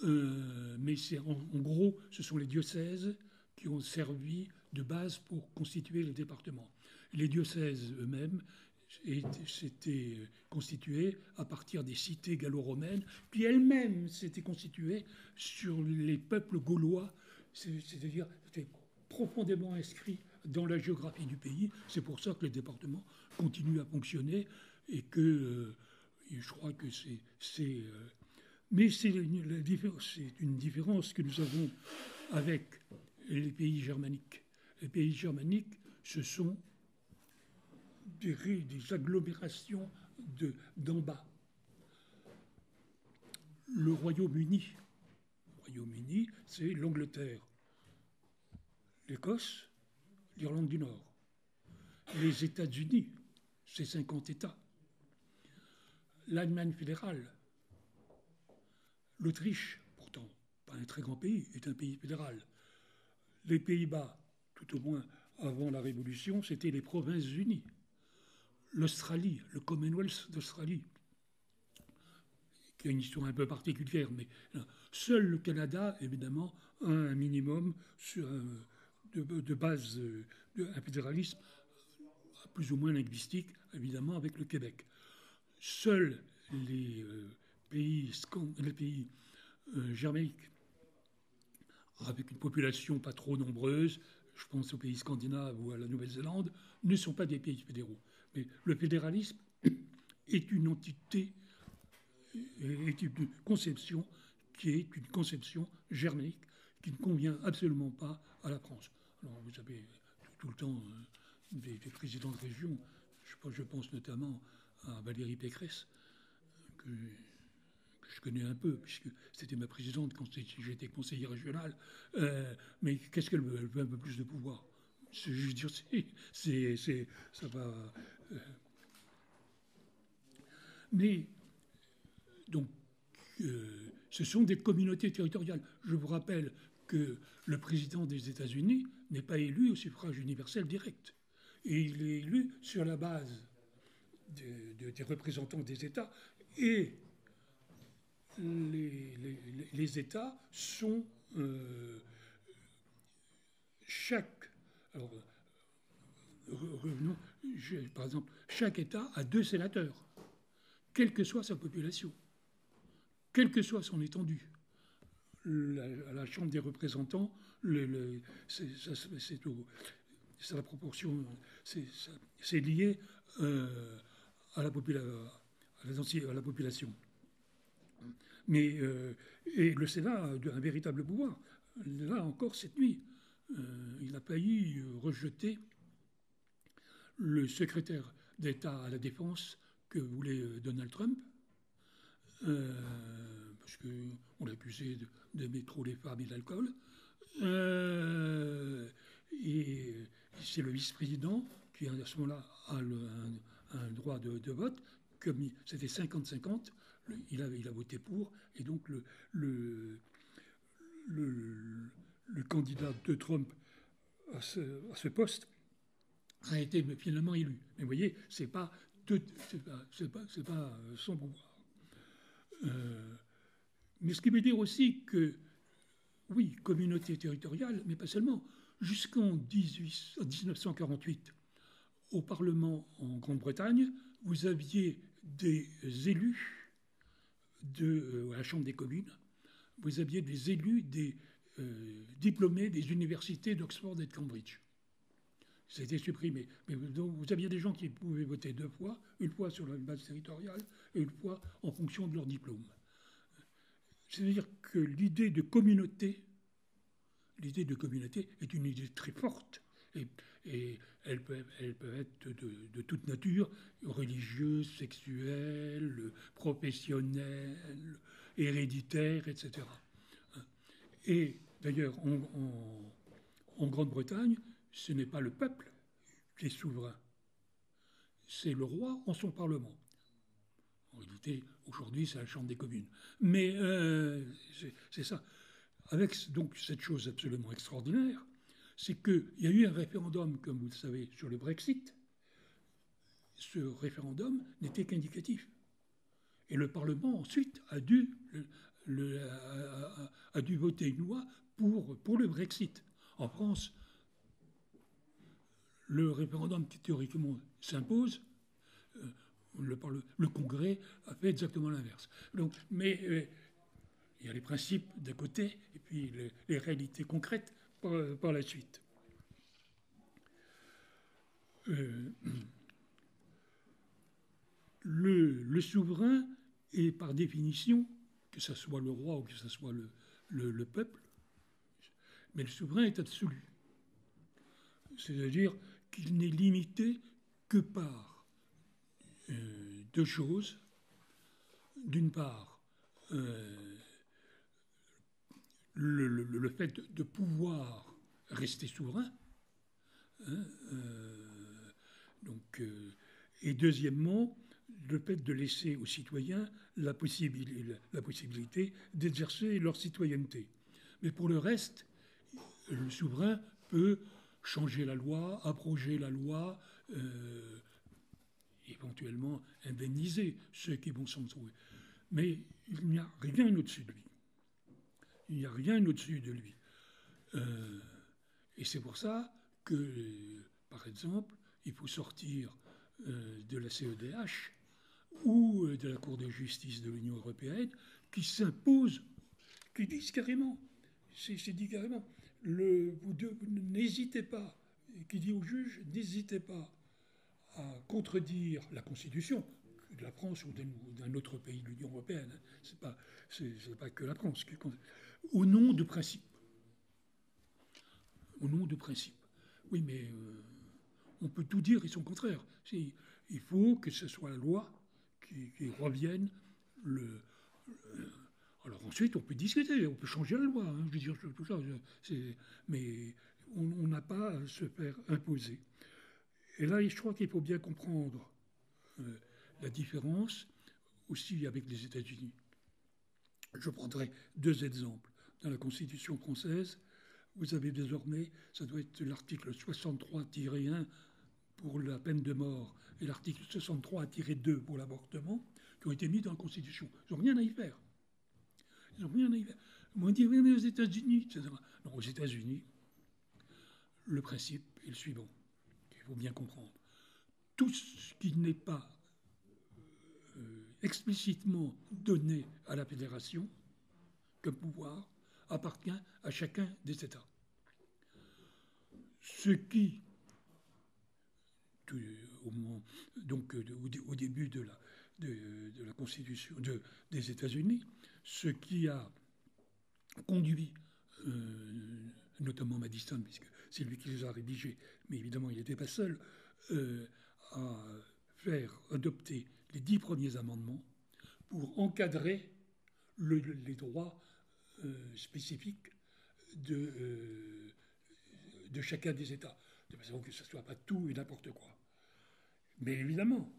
Mais en gros, ce sont les diocèses qui ont servi de base pour constituer les départements. Les diocèses eux-mêmes s'étaient constitués à partir des cités gallo-romaines, puis elles-mêmes s'étaient constituées sur les peuples gaulois, c'est-à-dire c'était profondément inscrit dans la géographie du pays. C'est pour ça que les départements continuent à fonctionner et que je crois que mais c'est une différence que nous avons avec les pays germaniques. Les pays germaniques, ce sont des agglomérations d'en bas. Le Royaume-Uni, Royaume-Uni, c'est l'Angleterre, l'Écosse, l'Irlande du Nord. Les États-Unis, c'est 50 États. L'Allemagne fédérale, l'Autriche, pourtant pas un très grand pays, est un pays fédéral. Les Pays-Bas, tout au moins avant la Révolution, c'était les Provinces-Unies. L'Australie, le Commonwealth d'Australie, qui a une histoire un peu particulière, mais seul le Canada, évidemment, a un minimum de base, un fédéralisme plus ou moins linguistique, évidemment, avec le Québec. Seuls les pays germaniques, avec une population pas trop nombreuse, je pense aux pays scandinaves ou à la Nouvelle-Zélande, ne sont pas des pays fédéraux. Mais le fédéralisme est une entité, est une conception qui est une conception germanique qui ne convient absolument pas à la France. Alors vous avez tout le temps des présidents de région, je pense notamment à Valérie Pécresse, que je connais un peu, puisque c'était ma présidente quand j'étais conseiller régional. Mais qu'est-ce qu'elle veut? Elle veut un peu plus de pouvoir. Je veux dire, ça va. Mais, donc, ce sont des communautés territoriales. Je vous rappelle que le président des États-Unis n'est pas élu au suffrage universel direct. Et il est élu sur la base des représentants des États. Et les États sont chaque. Alors, revenons, par exemple, chaque État a 2 sénateurs, quelle que soit sa population, quelle que soit son étendue. La Chambre des représentants, c'est la proportion, c'est lié à la population. Mais et le Sénat a un véritable pouvoir. Là encore, cette nuit, il a failli rejeter le secrétaire d'État à la Défense que voulait Donald Trump, parce qu'on l'accusait d'aimer trop les femmes et l'alcool. Et c'est le vice-président qui, à ce moment-là, a un droit de vote. Comme c'était 50-50, il a voté pour, et donc le candidat de Trump à ce poste a été finalement élu. Mais vous voyez, c'est pas son pouvoir. Mais ce qui veut dire aussi que, oui, communauté territoriale, mais pas seulement. Jusqu'en 1948, au Parlement en Grande-Bretagne, vous aviez des élus à la Chambre des communes, vous aviez des élus, des diplômés des universités d'Oxford et de Cambridge. Ça a été supprimé. Mais vous aviez des gens qui pouvaient voter 2 fois, une fois sur la base territoriale et une fois en fonction de leur diplôme. C'est-à-dire que l'idée de communauté est une idée très forte. Et elle peut être de toute nature, religieuse, sexuelle, professionnelle, héréditaire, etc. Et d'ailleurs, en Grande-Bretagne, ce n'est pas le peuple qui est souverain, c'est le roi en son parlement. En réalité, aujourd'hui, c'est la Chambre des communes. Mais c'est ça. Avec donc cette chose absolument extraordinaire, c'est qu'il y a eu un référendum, comme vous le savez, sur le Brexit. Ce référendum n'était qu'indicatif. Et le Parlement, ensuite, a dû voter une loi pour le Brexit. En France, le référendum qui théoriquement s'impose, le Congrès a fait exactement l'inverse. Mais il y a les principes d'un côté et puis les réalités concrètes par la suite. Le souverain est par définition, que ce soit le roi ou que ce soit le peuple, mais le souverain est absolu. C'est-à-dire qu'il n'est limité que par 2 choses. D'une part, le fait de pouvoir rester souverain, hein, et deuxièmement, le fait de laisser aux citoyens la possibilité d'exercer leur citoyenneté. Mais pour le reste, le souverain peut changer la loi, abroger la loi, éventuellement indemniser ceux qui vont s'en trouver. Mais il n'y a rien au-dessus de lui. Il n'y a rien au-dessus de lui. Et c'est pour ça que, par exemple, il faut sortir de la CEDH ou de la Cour de justice de l'Union européenne qui s'impose, qui disent carrément, c'est dit carrément, vous n'hésitez pas, qui dit au juge, n'hésitez pas à contredire la Constitution de la France ou d'un autre pays de l'Union européenne. C'est pas que la France. Au nom de principe. Au nom de principe. Oui, mais on peut tout dire et son contraire. Il faut que ce soit la loi qui revienne. Alors ensuite, on peut discuter, on peut changer la loi. Hein, je veux dire, tout ça, mais on n'a pas à se faire imposer. Et là, je crois qu'il faut bien comprendre la différence aussi avec les États-Unis. Je prendrai deux exemples. Dans la Constitution française, vous avez désormais, ça doit être l'article 63-1 pour la peine de mort et l'article 63-2 pour l'avortement, qui ont été mis dans la Constitution. Ils n'ont rien à y faire. Ils n'ont rien à y faire. On dit, oui, mais aux États-Unis, etc. Non, aux États-Unis, le principe est le suivant, qu'il faut bien comprendre. Tout ce qui n'est pas explicitement donné à la fédération comme pouvoir appartient à chacun des États. Ce qui, au début de la Constitution des États-Unis, ce qui a conduit, notamment Madison, puisque c'est lui qui les a rédigés, mais évidemment il n'était pas seul, à faire adopter les 10 premiers amendements pour encadrer les droits spécifiques de chacun des États, de façon que ce ne soit pas tout et n'importe quoi. Mais évidemment,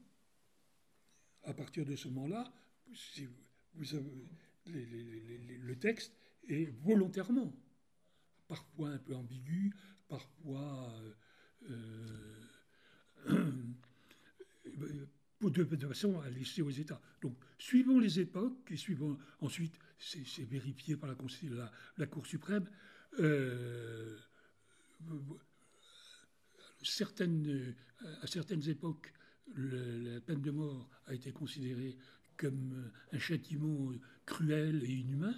à partir de ce moment-là, le texte est volontairement, parfois un peu ambigu, parfois de façon à laisser aux États. Donc, suivant les époques, et suivant ensuite, c'est vérifié par la Cour suprême, à certaines époques, la peine de mort a été considérée comme un châtiment cruel et inhumain.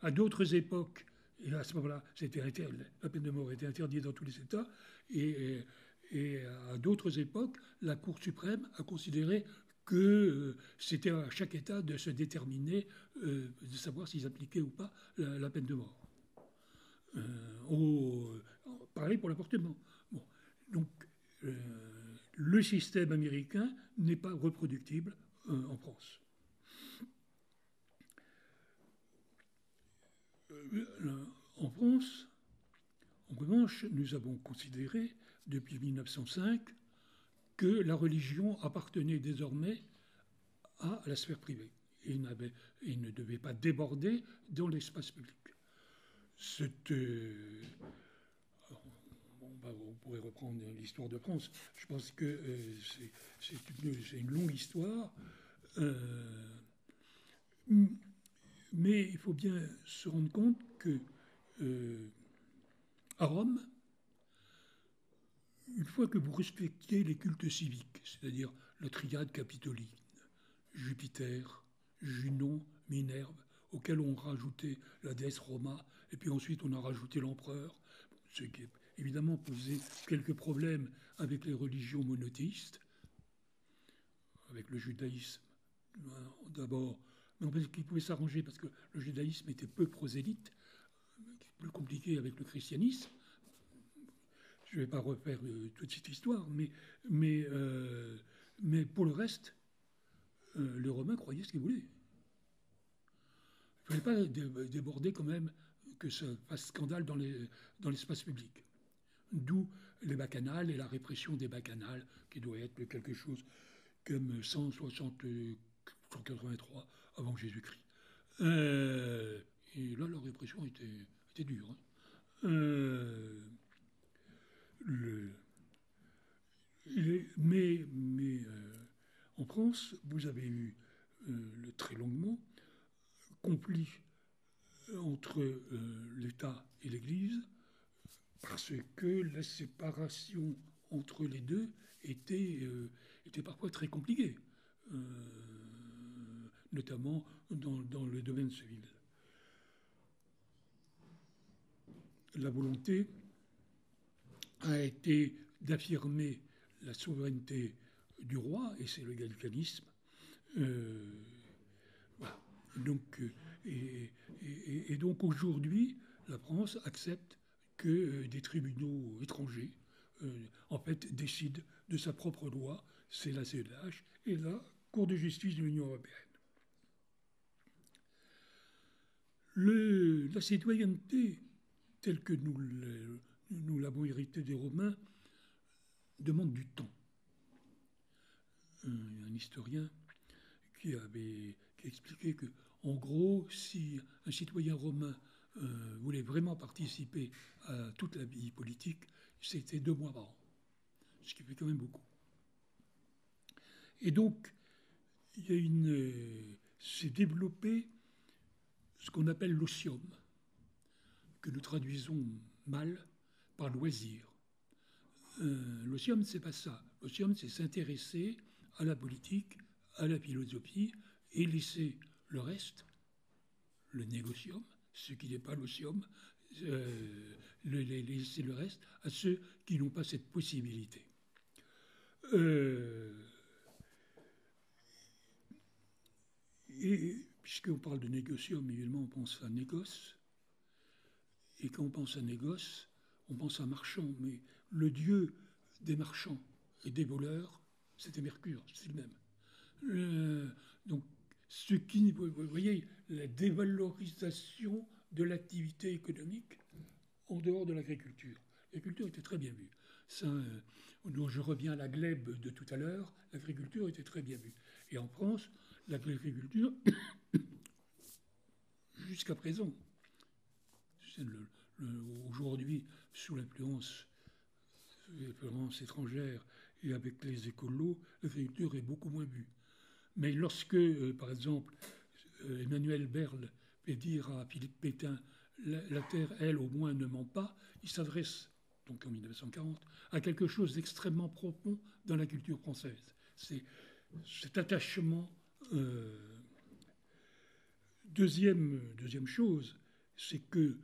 À d'autres époques, et à ce moment-là, la peine de mort était interdite dans tous les États, et à d'autres époques, la Cour suprême a considéré que c'était à chaque État de se déterminer, de savoir s'ils appliquaient ou pas la peine de mort. Pareil pour l'avortement. Bon. Donc, le système américain n'est pas reproductible en France. En France, en revanche, nous avons considéré, depuis 1905, que la religion appartenait désormais à la sphère privée et ne devait pas déborder dans l'espace public. On pourrait reprendre l'histoire de France. Je pense que c'est une longue histoire. Mais il faut bien se rendre compte que à Rome, une fois que vous respectiez les cultes civiques, c'est-à-dire la triade capitoline, Jupiter, Junon, Minerve, auquel on rajoutait la déesse Roma, et puis ensuite on a rajouté l'empereur, ce qui a évidemment posé quelques problèmes avec les religions monothéistes, avec le judaïsme d'abord, mais qui pouvait s'arranger parce que le judaïsme était peu prosélyte, plus compliqué avec le christianisme. Je ne vais pas refaire toute cette histoire, mais pour le reste, les Romains croyaient ce qu'ils voulaient. fallait pas déborder quand même, que ça fasse scandale dans l'espace public. D'où les bacchanales et la répression des bacchanales, qui doit être quelque chose comme 183 avant Jésus-Christ. Et là, la répression était dure. Mais en France, vous avez eu très longuement conflit entre l'État et l'Église, parce que la séparation entre les deux était parfois très compliquée, notamment dans le domaine civil. La volonté a été d'affirmer la souveraineté du roi, et c'est le gallicanisme. Voilà. Donc, et donc aujourd'hui, la France accepte que des tribunaux étrangers, en fait, décident de sa propre loi. C'est la CEDH et la Cour de justice de l'Union européenne. La citoyenneté, telle que nous l'avons héritée des Romains, demande du temps. Un historien qui expliquait que, en gros, si un citoyen romain voulait vraiment participer à toute la vie politique, c'était 2 mois par an, ce qui fait quand même beaucoup. Et donc, s'est développé ce qu'on appelle l'osium, que nous traduisons mal par loisir. L'osium, c'est pas ça. L'osium, c'est s'intéresser à la politique, à la philosophie, et laisser le reste, le négocium, ce qui n'est pas l'osium, laisser le reste à ceux qui n'ont pas cette possibilité. Et puisqu'on parle de négocium, évidemment, on pense à négoce. Et quand on pense à négoce, on pense à marchand. Mais le dieu des marchands et des voleurs, c'était Mercure, c'est le même. Donc, vous voyez, la dévalorisation de l'activité économique en dehors de l'agriculture. L'agriculture était très bien vue. Ça, dont je reviens à la glèbe de tout à l'heure, l'agriculture était très bien vue. Et en France, l'agriculture, jusqu'à présent, aujourd'hui, sous l'influence étrangère et avec les écolos, l'agriculture est beaucoup moins vue. Mais lorsque, par exemple, Emmanuel Berle fait dire à Philippe Pétain « la terre, elle, au moins, ne ment pas », il s'adresse, donc en 1940, à quelque chose d'extrêmement profond dans la culture française. C'est cet attachement. Deuxième chose, c'est que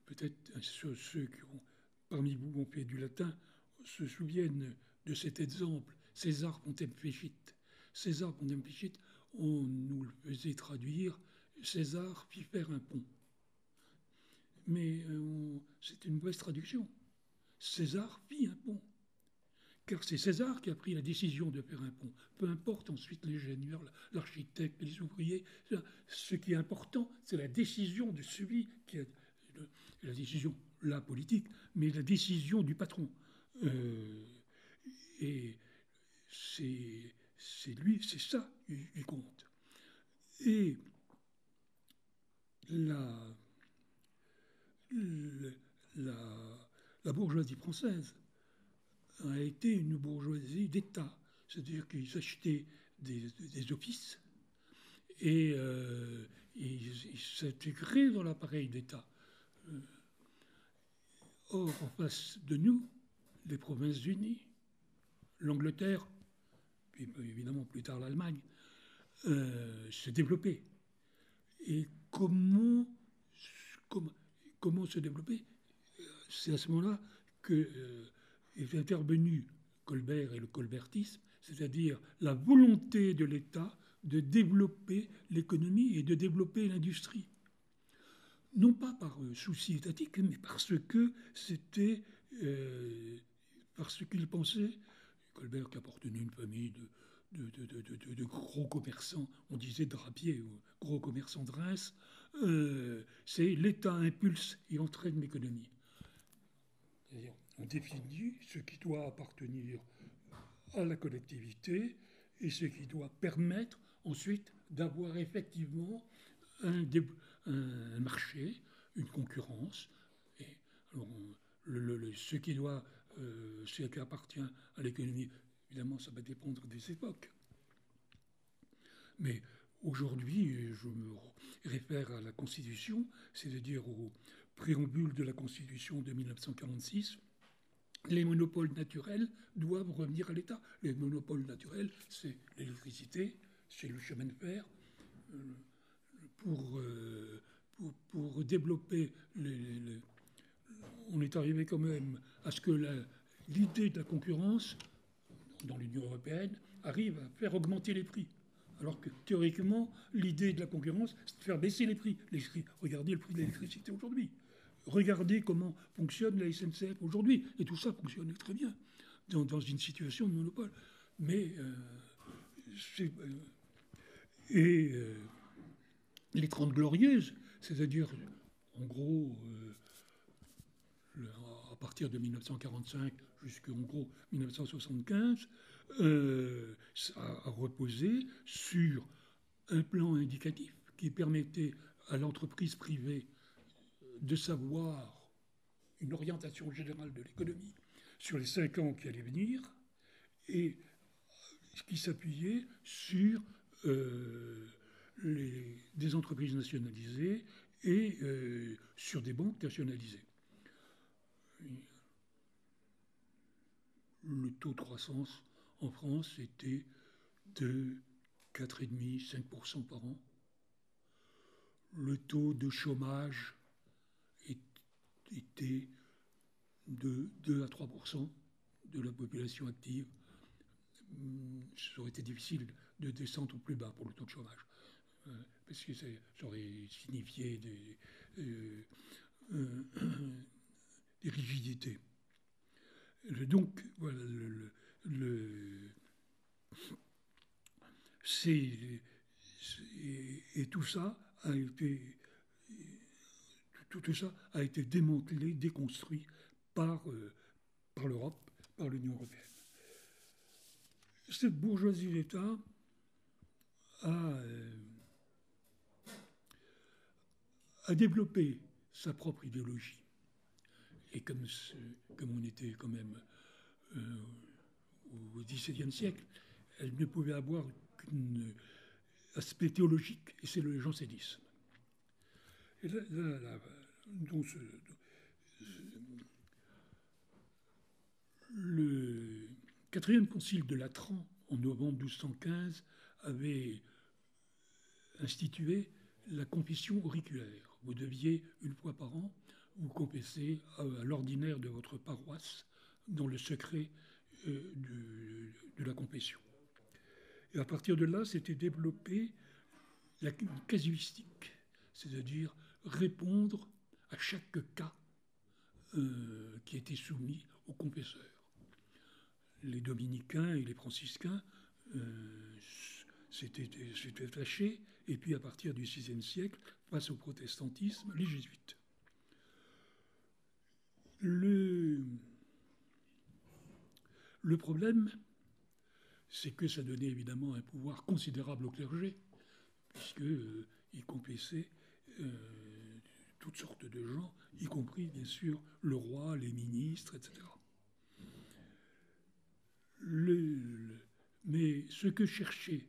peut-être ceux qui parmi vous ont fait du latin se souviennent de cet exemple, César pontem fecit. César pontem fecit, on nous le faisait traduire, César fit faire un pont. Mais c'est une mauvaise traduction. César fit un pont. Car c'est César qui a pris la décision de faire un pont. Peu importe ensuite l'ingénieur, l'architecte, les ouvriers. Ce qui est important, c'est la décision de celui qui a la décision, la politique, mais la décision du patron. Et c'est lui, c'est ça qui compte. Et la bourgeoisie française a été une bourgeoisie d'État, c'est-à-dire qu'ils achetaient des offices et ils s'intégraient dans l'appareil d'État. Or, en face de nous, les Provinces-Unies, l'Angleterre, puis évidemment plus tard l'Allemagne, se développaient. Et comment se développer? C'est à ce moment-là que est intervenu Colbert et le colbertisme, c'est-à-dire la volonté de l'État de développer l'économie et de développer l'industrie. Non pas par souci étatique, mais parce que c'était parce qu'il pensait, Colbert qui appartenait à une famille de gros commerçants, on disait drapiers, ou gros commerçants de Reims, c'est l'État impulse et entraîne l'économie. C'est-à-dire, on définit ce qui doit appartenir à la collectivité et ce qui doit permettre ensuite d'avoir effectivement un marché, une concurrence. Et alors, ce qui appartient à l'économie, évidemment, ça va dépendre des époques. Mais aujourd'hui, je me réfère à la Constitution, c'est-à-dire au préambule de la Constitution de 1946. Les monopoles naturels doivent revenir à l'État. Les monopoles naturels, c'est l'électricité, c'est le chemin de fer. Pour développer on est arrivé quand même à ce que l'idée de la concurrence dans l'Union européenne arrive à faire augmenter les prix. Alors que théoriquement, l'idée de la concurrence, c'est de faire baisser les prix. Regardez le prix de l'électricité aujourd'hui. Regardez comment fonctionne la SNCF aujourd'hui. Et tout ça fonctionne très bien dans une situation de monopole. Mais les 30 Glorieuses, c'est-à-dire, en gros, à partir de 1945 jusqu'en gros 1975, ça a reposé sur un plan indicatif qui permettait à l'entreprise privée de savoir une orientation générale de l'économie sur les 5 ans qui allaient venir et qui s'appuyait sur des entreprises nationalisées et sur des banques nationalisées. Le taux de croissance en France était de 4,5-5% par an. Le taux de chômage était de 2 à 3% de la population active. Ça aurait été difficile de descendre plus bas pour le taux de chômage, parce que ça aurait signifié des rigidités. Donc, voilà, et tout ça a été démantelé, déconstruit par l'Europe, par l'Union européenne. Cette bourgeoisie d'État a développé sa propre idéologie. Et comme on était quand même au XVIIe siècle, elle ne pouvait avoir qu'un aspect théologique, et c'est le jansénisme. Et le 4e concile de Latran, en novembre 1215, avait institué la confession auriculaire. Vous deviez, une fois par an, vous confesser à l'ordinaire de votre paroisse dans le secret de la confession. Et à partir de là, s'était développée la casuistique, c'est-à-dire répondre à chaque cas qui était soumis au confesseur. Les dominicains et les franciscains s'étaient attachés, et puis à partir du VIe siècle, face au protestantisme, les jésuites. Le problème, c'est que ça donnait évidemment un pouvoir considérable au clergé, puisqu'il confessait toutes sortes de gens, y compris bien sûr le roi, les ministres, etc. Mais ce que cherchaient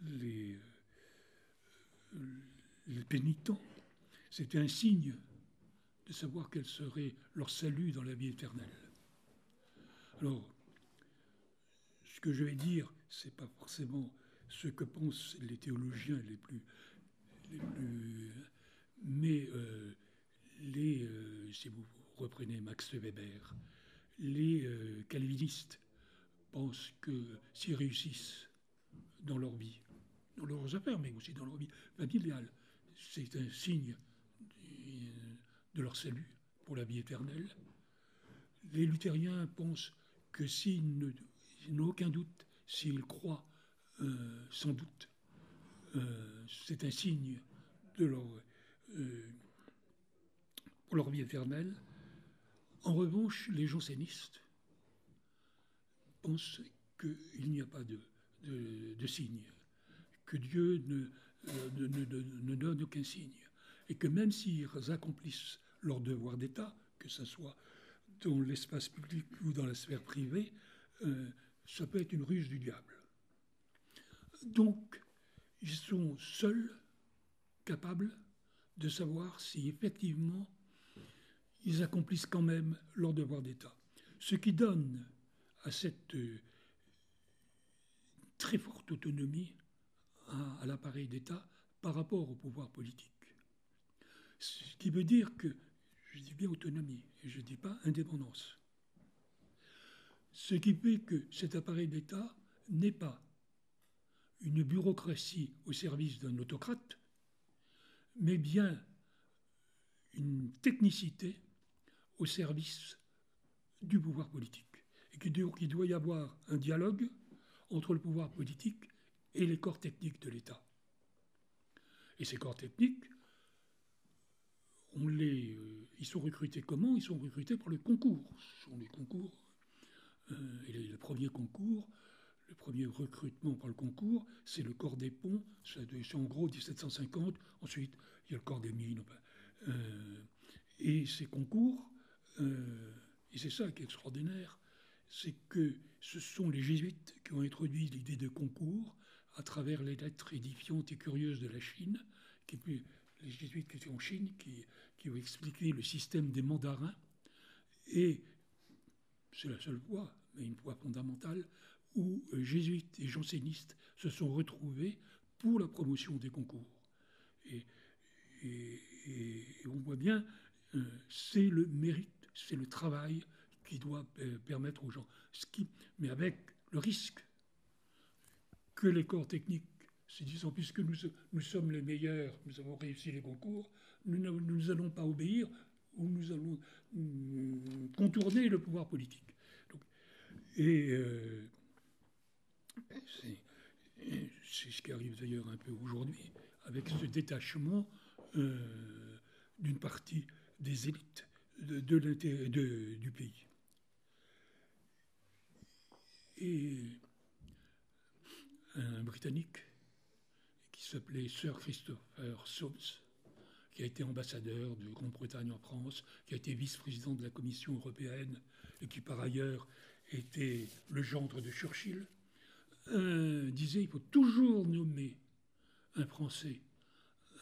les pénitents, c'était un signe de savoir quel serait leur salut dans la vie éternelle. Alors, ce que je vais dire, ce n'est pas forcément ce que pensent les théologiens les plus mais si vous reprenez Max Weber, les calvinistes pensent que s'ils réussissent dans leur vie, dans leurs affaires, mais aussi dans leur vie familiale, c'est un signe de leur salut pour la vie éternelle. Les luthériens pensent que s'ils n'ont aucun doute, s'ils croient sans doute, c'est un signe de pour leur vie éternelle. En revanche, les jansénistes pensent qu'il n'y a pas de signe, que Dieu ne donne aucun signe, et que même s'ils accomplissent leur devoir d'État, que ce soit dans l'espace public ou dans la sphère privée, ça peut être une ruse du diable. Donc, ils sont seuls capables de savoir si effectivement ils accomplissent quand même leur devoir d'État. Ce qui donne à cette très forte autonomie à l'appareil d'État par rapport au pouvoir politique. Ce qui veut dire que, je dis bien autonomie, et je ne dis pas indépendance. Ce qui fait que cet appareil d'État n'est pas une bureaucratie au service d'un autocrate, mais bien une technicité au service du pouvoir politique. Et qu'il doit y avoir un dialogue entre le pouvoir politique et les corps techniques de l'État. Et ces corps techniques, ils sont recrutés comment? Ils sont recrutés par le concours. Ce sont les concours. Et le premier concours, le premier recrutement par le concours, c'est le corps des ponts. C'est en gros 1750. Ensuite, il y a le corps des mines. Et ces concours, et c'est ça qui est extraordinaire, c'est que ce sont les jésuites qui ont introduit l'idée de concours à travers les lettres édifiantes et curieuses de la Chine, les jésuites qui étaient en Chine, qui ont expliqué le système des mandarins. Et c'est la seule voie, mais une voie fondamentale, où jésuites et jansénistes se sont retrouvés pour la promotion des concours. Et on voit bien, c'est le mérite, c'est le travail qui doit permettre aux gens. Mais avec le risque que les corps techniques se disant, puisque nous sommes les meilleurs, nous avons réussi les concours, nous n'allons pas obéir ou nous allons contourner le pouvoir politique. Donc, c'est ce qui arrive d'ailleurs un peu aujourd'hui, avec ce détachement d'une partie des élites du pays. Et un Britannique qui s'appelait Sir Christopher Soames, qui a été ambassadeur de Grande-Bretagne en France, qui a été vice-président de la Commission européenne et qui par ailleurs était le gendre de Churchill, disait qu'il faut toujours nommer un Français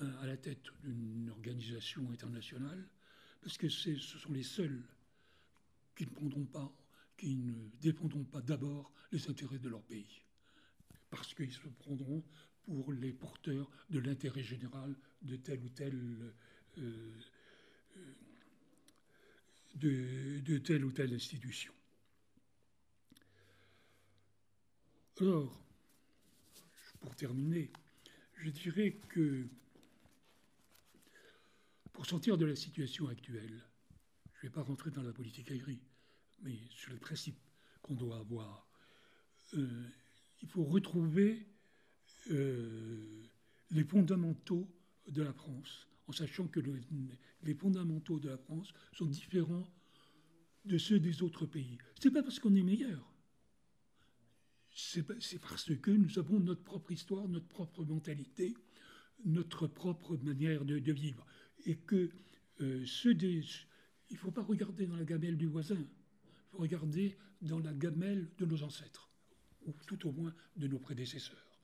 à la tête d'une organisation internationale, parce que ce sont les seuls qui ne défendront pas d'abord les intérêts de leur pays, parce qu'ils se prendront pour les porteurs de l'intérêt général de telle ou telle institution. Alors, pour terminer, je dirais que pour sortir de la situation actuelle, je ne vais pas rentrer dans la politique aigrie, mais sur le principe qu'on doit avoir, il faut retrouver les fondamentaux de la France, en sachant que les fondamentaux de la France sont différents de ceux des autres pays. Ce n'est pas parce qu'on est meilleur, c'est parce que nous avons notre propre histoire, notre propre mentalité, notre propre manière de vivre. Et que il ne faut pas regarder dans la gamelle du voisin, il faut regarder dans la gamelle de nos ancêtres, ou tout au moins de nos prédécesseurs,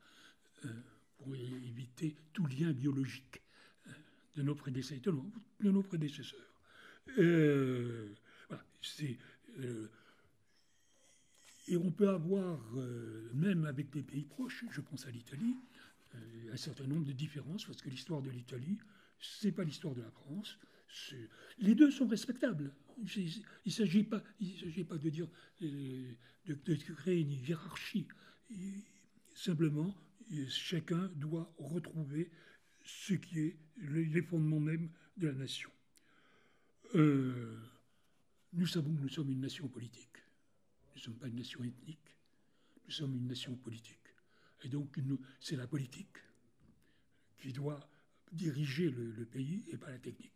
pour éviter tout lien biologique de nos prédécesseurs. Voilà, et on peut avoir, même avec les pays proches, je pense à l'Italie, un certain nombre de différences, parce que l'histoire de l'Italie, ce n'est pas l'histoire de la France. Les deux sont respectables. Il ne s'agit pas de dire de créer une hiérarchie. Simplement, chacun doit retrouver ce qui est les fondements même de la nation. Nous savons que nous sommes une nation politique. Nous ne sommes pas une nation ethnique, nous sommes une nation politique. Et donc, c'est la politique qui doit diriger le pays et pas la technique.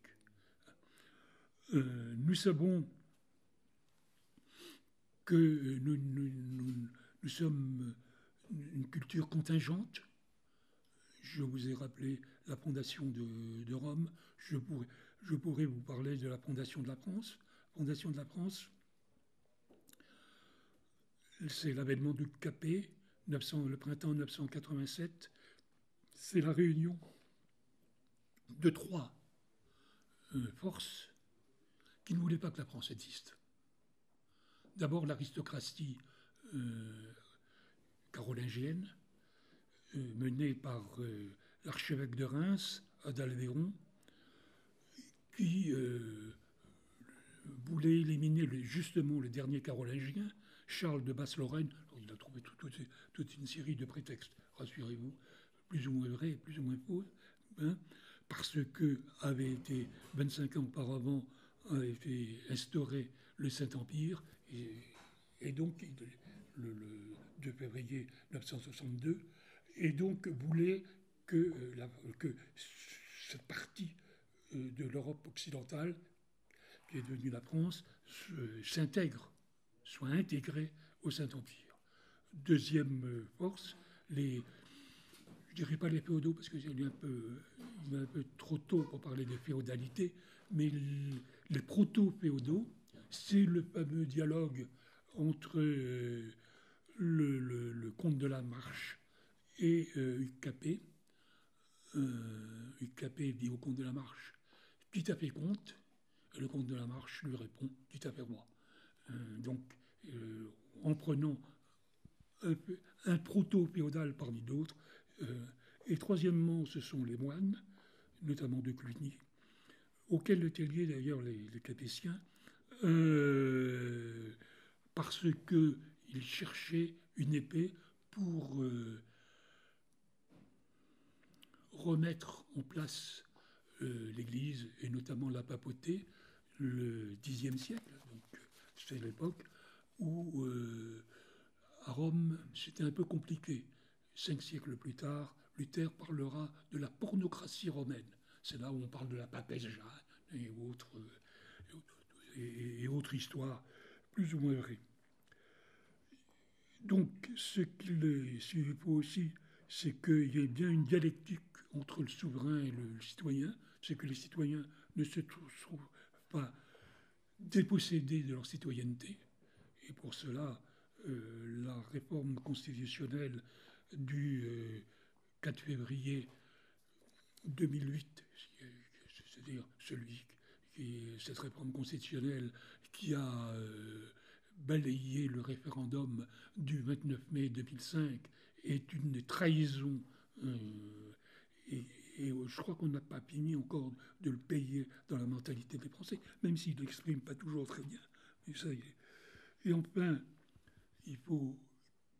Nous savons que nous sommes une culture contingente. Je vous ai rappelé la fondation de Rome. Je pourrais vous parler de la fondation de la France. La fondation de la France, c'est l'avènement du Capet, le printemps 987. C'est la réunion de trois forces qui ne voulaient pas que la France existe. D'abord l'aristocratie carolingienne, menée par l'archevêque de Reims, Adalbéron, qui voulait éliminer justement le dernier carolingien, Charles de Basse-Lorraine. Il a trouvé toute une série de prétextes, rassurez-vous, plus ou moins vrais, plus ou moins faux, hein, parce que 25 ans auparavant, avait été instauré le Saint-Empire, et donc le 2 février 1962, et donc voulait que cette partie de l'Europe occidentale, qui est devenue la France, s'intègre, soit intégrée au Saint-Empire. Deuxième force, je ne dirais pas les féodaux, parce qu'il est un peu trop tôt pour parler de féodalité, mais les proto-féodaux, c'est le fameux dialogue entre le comte de la Marche et Hugues Capet. Hugues Capet dit au comte de la Marche « Qui t'a fait comte ?» Et le comte de la Marche lui répond « Qui t'a fait roi ?» Donc, en prenant un proto-féodal parmi d'autres. Et troisièmement, ce sont les moines, notamment de Cluny, auxquels étaient liés d'ailleurs les Capétiens, parce qu'ils cherchaient une épée pour remettre en place l'Église, et notamment la papauté, le Xe siècle. Donc, c'est l'époque où, à Rome, c'était un peu compliqué. 5 siècles plus tard, Luther parlera de la pornocratie romaine. C'est là où on parle de la papesse Jeanne et autres histoires plus ou moins vraies. Donc, ce qu'il faut aussi, c'est qu'il y ait bien une dialectique entre le souverain et le citoyen, c'est que les citoyens ne se trouvent pas dépossédés de leur citoyenneté. Et pour cela, la réforme constitutionnelle du 4 février 2008, c'est-à-dire cette réforme constitutionnelle qui a balayé le référendum du 29 mai 2005, est une trahison. Et je crois qu'on n'a pas fini encore de le payer dans la mentalité des Français, même s'ils ne l'expriment pas toujours très bien. Mais ça y est. Et enfin, il faut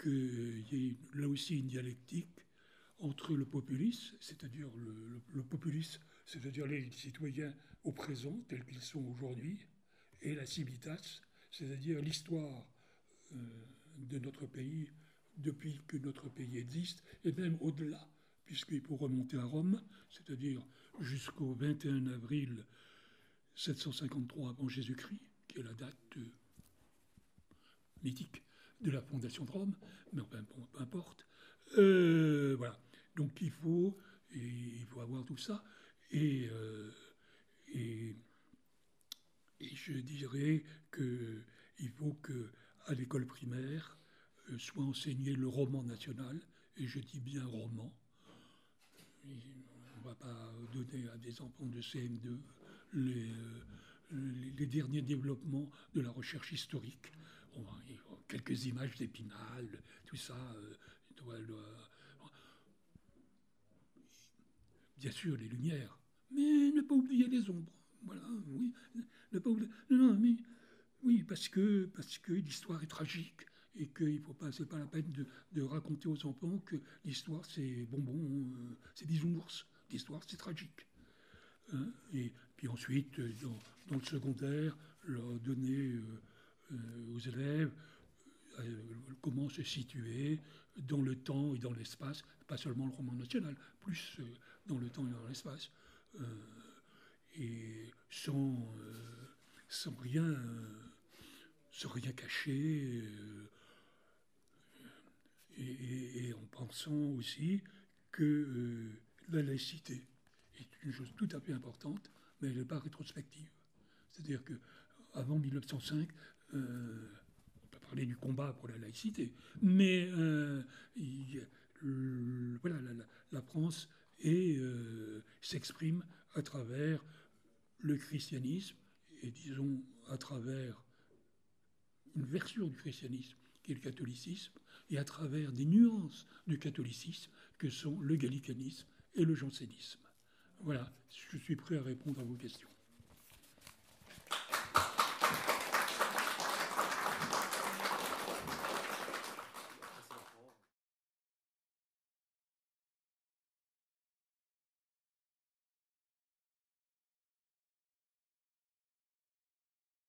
qu'il y ait là aussi une dialectique entre le populisme, c'est-à-dire le populisme, c'est-à-dire les citoyens au présent, tels qu'ils sont aujourd'hui, et la civitas, c'est-à-dire l'histoire de notre pays depuis que notre pays existe, et même au-delà, puisqu'il faut remonter à Rome, c'est-à-dire jusqu'au 21 avril 753 avant Jésus-Christ, qui est la date mythique de la fondation de Rome, mais enfin, bon, peu importe. Voilà. Donc il faut avoir tout ça. Et je dirais qu'il faut qu'à l'école primaire soit enseigné le roman national, et je dis bien roman. On ne va pas donner à des enfants de CM2 les derniers développements de la recherche historique. Quelques images d'Épinal, tout ça. Bien sûr, les lumières, mais ne pas oublier les ombres. Voilà, oui. Ne pas oublier. Non, mais oui, parce que l'histoire est tragique et qu'il ne faut pas, c'est pas la peine de raconter aux enfants que l'histoire c'est bonbon, c'est bisounours. L'histoire c'est tragique. Hein, et puis ensuite, dans le secondaire, leur donner aux élèves comment se situer dans le temps et dans l'espace, pas seulement le roman national, plus dans le temps et dans l'espace, et sans rien cacher, et en pensant aussi que la laïcité est une chose tout à fait importante, mais elle n'est pas rétrospective. C'est-à-dire qu'avant 1905, on peut parler du combat pour la laïcité, mais voilà, la France s'exprime à travers le christianisme, et disons à travers une version du christianisme qui est le catholicisme, et à travers des nuances du catholicisme que sont le gallicanisme et le jansénisme. Voilà, je suis prêt à répondre à vos questions.